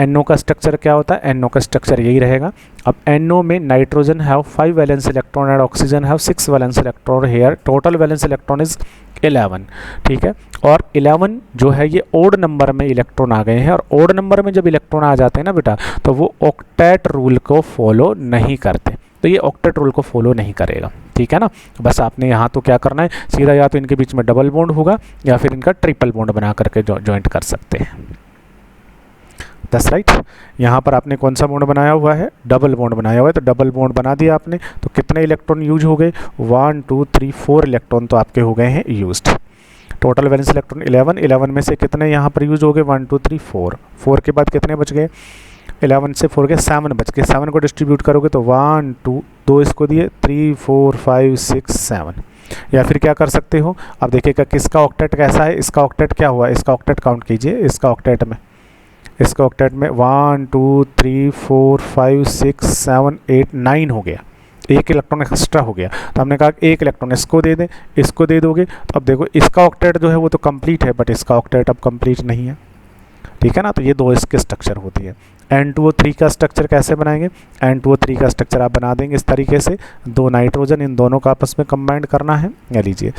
A: NO का स्ट्रक्चर क्या होता है? NO का स्ट्रक्चर यही रहेगा। अब NO में nitrogen have 5 valence electron and oxygen have 6 valence electron. Here total valence electron is 11, ठीक है। और 11 जो है ये ओड नंबर में इलेक्ट्रॉन आ गए हैं, और ओड नंबर में जब इलेक्ट्रॉन आ जाते हैं ना बेटा, तो वो ऑक्टेट रूल को फॉलो नहीं करते। तो ये ऑक्टेट रूल को फॉलो नहीं करेगा, ठीक है ना। बस आपने यहाँ तो क्या करना है, सीधा या तो इनके बीच में डबल बॉन्ड होगा या फिर इनका ट्रिपल बॉन्ड बना करके ज्वाइंट कर सकते हैं। That's right. यहाँ पर आपने कौन सा बॉन्ड बनाया हुआ है? डबल बॉन्ड बनाया हुआ है। तो डबल बॉन्ड बना दिया आपने, तो कितने इलेक्ट्रॉन यूज हो गए? 1 2 3 4 इलेक्ट्रॉन तो आपके हो गए हैं यूज्ड। टोटल वैलेंस इलेक्ट्रॉन 11 में से कितने यहाँ पर यूज हो गए? 1 2 3 4 के बाद कितने बच गए? 11 से 4 के 7 बच गए। 7 को डिस्ट्रीब्यूट करोगे तो 1 2 2 इसको दिए, 3 4 5 6 7। या फिर क्या कर सकते हो, अब देखिएगा किसका ऑक्टेट कैसा है। इसका ऑक्टेट क्या हुआ? इसका ऑक्टेट काउंट कीजिए। इसका ऑक्टेट में 1 2 3 4 5 6 7 8 9 हो गया, एक इलेक्ट्रॉन एक्स्ट्रा हो गया। तो हमने कहा एक इलेक्ट्रॉन इसको दे दें, इसको दे दोगे तो अब देखो इसका ऑक्टेट जो है वो तो कंप्लीट है, बट इसका ऑक्टेट अब कंप्लीट नहीं है, ठीक है ना। तो ये दो इसके स्ट्रक्चर होती है। N2O3 का स्ट्रक्चर कैसे बनाएंगे? N2O3 का स्ट्रक्चर आप बना देंगे इस तरीके से, 2 नाइट्रोजन इन दोनों का आपस में कंबाइंड करना है, या लीजिए,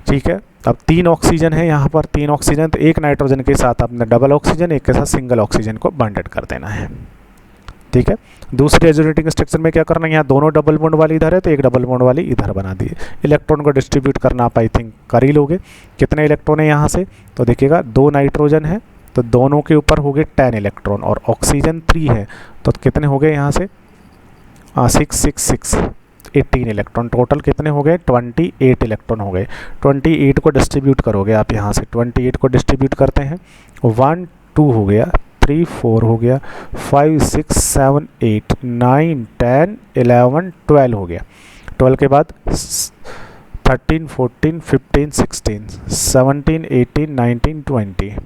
A: ठीक है। अब 3 ऑक्सीजन है यहाँ पर, 3 ऑक्सीजन, तो एक नाइट्रोजन के साथ आपने डबल ऑक्सीजन, एक के साथ सिंगल ऑक्सीजन को बॉन्डेड कर देना है, ठीक है। दूसरी रेजोनेटिंग स्ट्रक्चर में क्या करना है, यहाँ दोनों डबल बॉन्ड वाली इधर है तो एक डबल बॉन्ड वाली इधर बना दिए। इलेक्ट्रॉन को डिस्ट्रीब्यूट करना आप आई थिंक कर ही लोगे। कितने इलेक्ट्रॉन है यहाँ से? तो देखिएगा 2 नाइट्रोजन है तो दोनों के ऊपर हो गए 10 इलेक्ट्रॉन, और ऑक्सीजन 3 है तो कितने हो गए यहाँ से? 6 6 6 18 इलेक्ट्रॉन। टोटल कितने हो गए? 28 इलेक्ट्रॉन हो गए। 28 को डिस्ट्रीब्यूट करोगे आप यहाँ से, 28 को डिस्ट्रीब्यूट करते हैं, 1 2 हो गया, 3 4 हो गया, 5 6 7 8 9 10 11 12 हो गया। 12 के बाद 13 14 15 16 17 18 19 20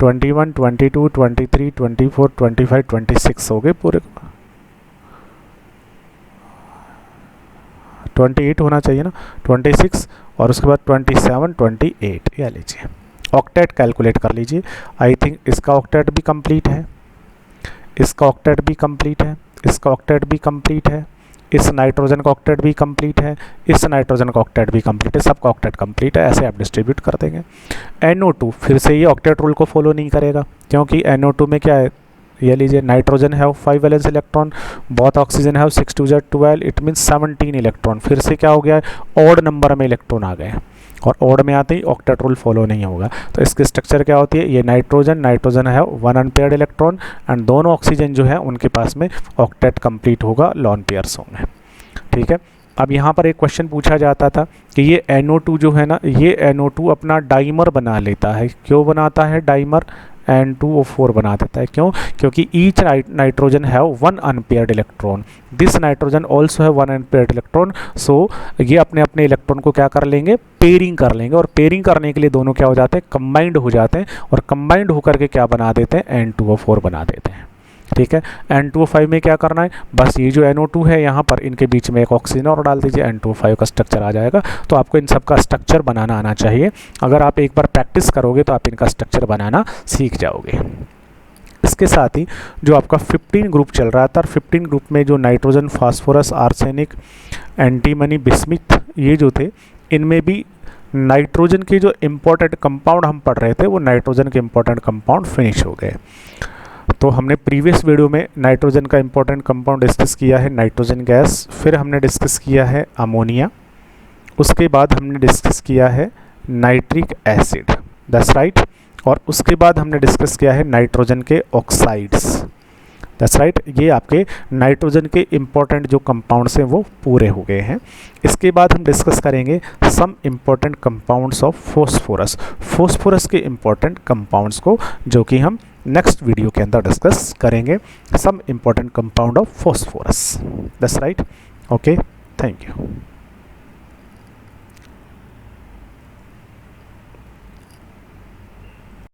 A: 21 22 23 24 25 26 हो गए पूरे। 28 होना चाहिए ना, 26 और उसके बाद 27 28, या लीजिए ऑक्टेट कैलकुलेट कर लीजिए। आई थिंक इसका ऑक्टेट भी कंप्लीट है, इसका ऑक्टेट भी कंप्लीट है, इसका ऑक्टेट भी कंप्लीट है, इस नाइट्रोजन का ऑक्टेट भी कंप्लीट है, इस नाइट्रोजन का ऑक्टेट भी कंप्लीट है, सबका ऑक्टेट कंप्लीट है। ऐसे आप डिस्ट्रीब्यूट कर देंगे। NO2 फिर से ये ऑक्टेट रूल को फॉलो नहीं करेगा, क्योंकि NO2 में क्या है, ये लीजिए, nitrogen have 5 valence electron, both oxygen have 6 2 12, it means 17 electron. फिर से क्या हो गया है, ऑड नंबर में इलेक्ट्रॉन आ गए, और ऑड में आते ही ऑक्टेट रूल फॉलो नहीं होगा। तो इसकी स्ट्रक्चर क्या होती है, ये नाइट्रोजन है 1 अनपेयर्ड इलेक्ट्रॉन, एंड दोनों ऑक्सीजन जो है उनके पास में ऑक्टेट कंप्लीट होगा, लॉन पेयर्स होंगे, ठीक है। अब यहाँ पर एक क्वेश्चन पूछा जाता था कि ये NO2 जो है ना, ये NO2 अपना डाइमर बना लेता है। क्यों बनाता है डाइमर? N2O4 बना देता है। क्यों? क्योंकि each nitrogen have 1 unpaired electron, this nitrogen also है 1 अनपेयर्ड इलेक्ट्रॉन। सो ये अपने अपने इलेक्ट्रॉन को क्या कर लेंगे, पेयरिंग कर लेंगे, और पेयरिंग करने के लिए दोनों क्या हो जाते हैं, कंबाइंड हो जाते हैं, और कंबाइंड होकर के क्या बना देते हैं, N2O4 बना देते हैं, ठीक है। N2O5 में क्या करना है, बस ये जो NO2 है यहाँ पर, इनके बीच में एक ऑक्सीजन और डाल दीजिए, N2O5 का स्ट्रक्चर आ जाएगा। तो आपको इन सब का स्ट्रक्चर बनाना आना चाहिए। अगर आप एक बार प्रैक्टिस करोगे तो आप इनका स्ट्रक्चर बनाना सीख जाओगे। इसके साथ ही जो आपका 15 ग्रुप चल रहा था, 15 ग्रुप में जो nitrogen, phosphorus, arsenic, antimony, bismuth, ये जो थे, इनमें भी नाइट्रोजन के जो इम्पोर्टेंट कंपाउंड हम पढ़ रहे थे, वो नाइट्रोजन के इम्पोर्टेंट कंपाउंड फिनिश हो गए। तो हमने प्रीवियस वीडियो में नाइट्रोजन का इम्पोर्टेंट कंपाउंड डिस्कस किया है, नाइट्रोजन गैस, फिर हमने डिस्कस किया है अमोनिया, उसके बाद हमने डिस्कस किया है नाइट्रिक एसिड, दैट्स राइट, और उसके बाद हमने डिस्कस किया है नाइट्रोजन के ऑक्साइड्स, दैट्स राइट। ये आपके नाइट्रोजन के इम्पोर्टेंट जो कंपाउंड्स हैं वो पूरे हो गए हैं। इसके बाद हम डिस्कस करेंगे some important compounds of phosphorus, phosphorus के इम्पोर्टेंट कंपाउंड्स को, जो कि हम नेक्स्ट वीडियो के अंदर डिस्कस करेंगे, some important compound of phosphorus, that's right. Okay, thank you.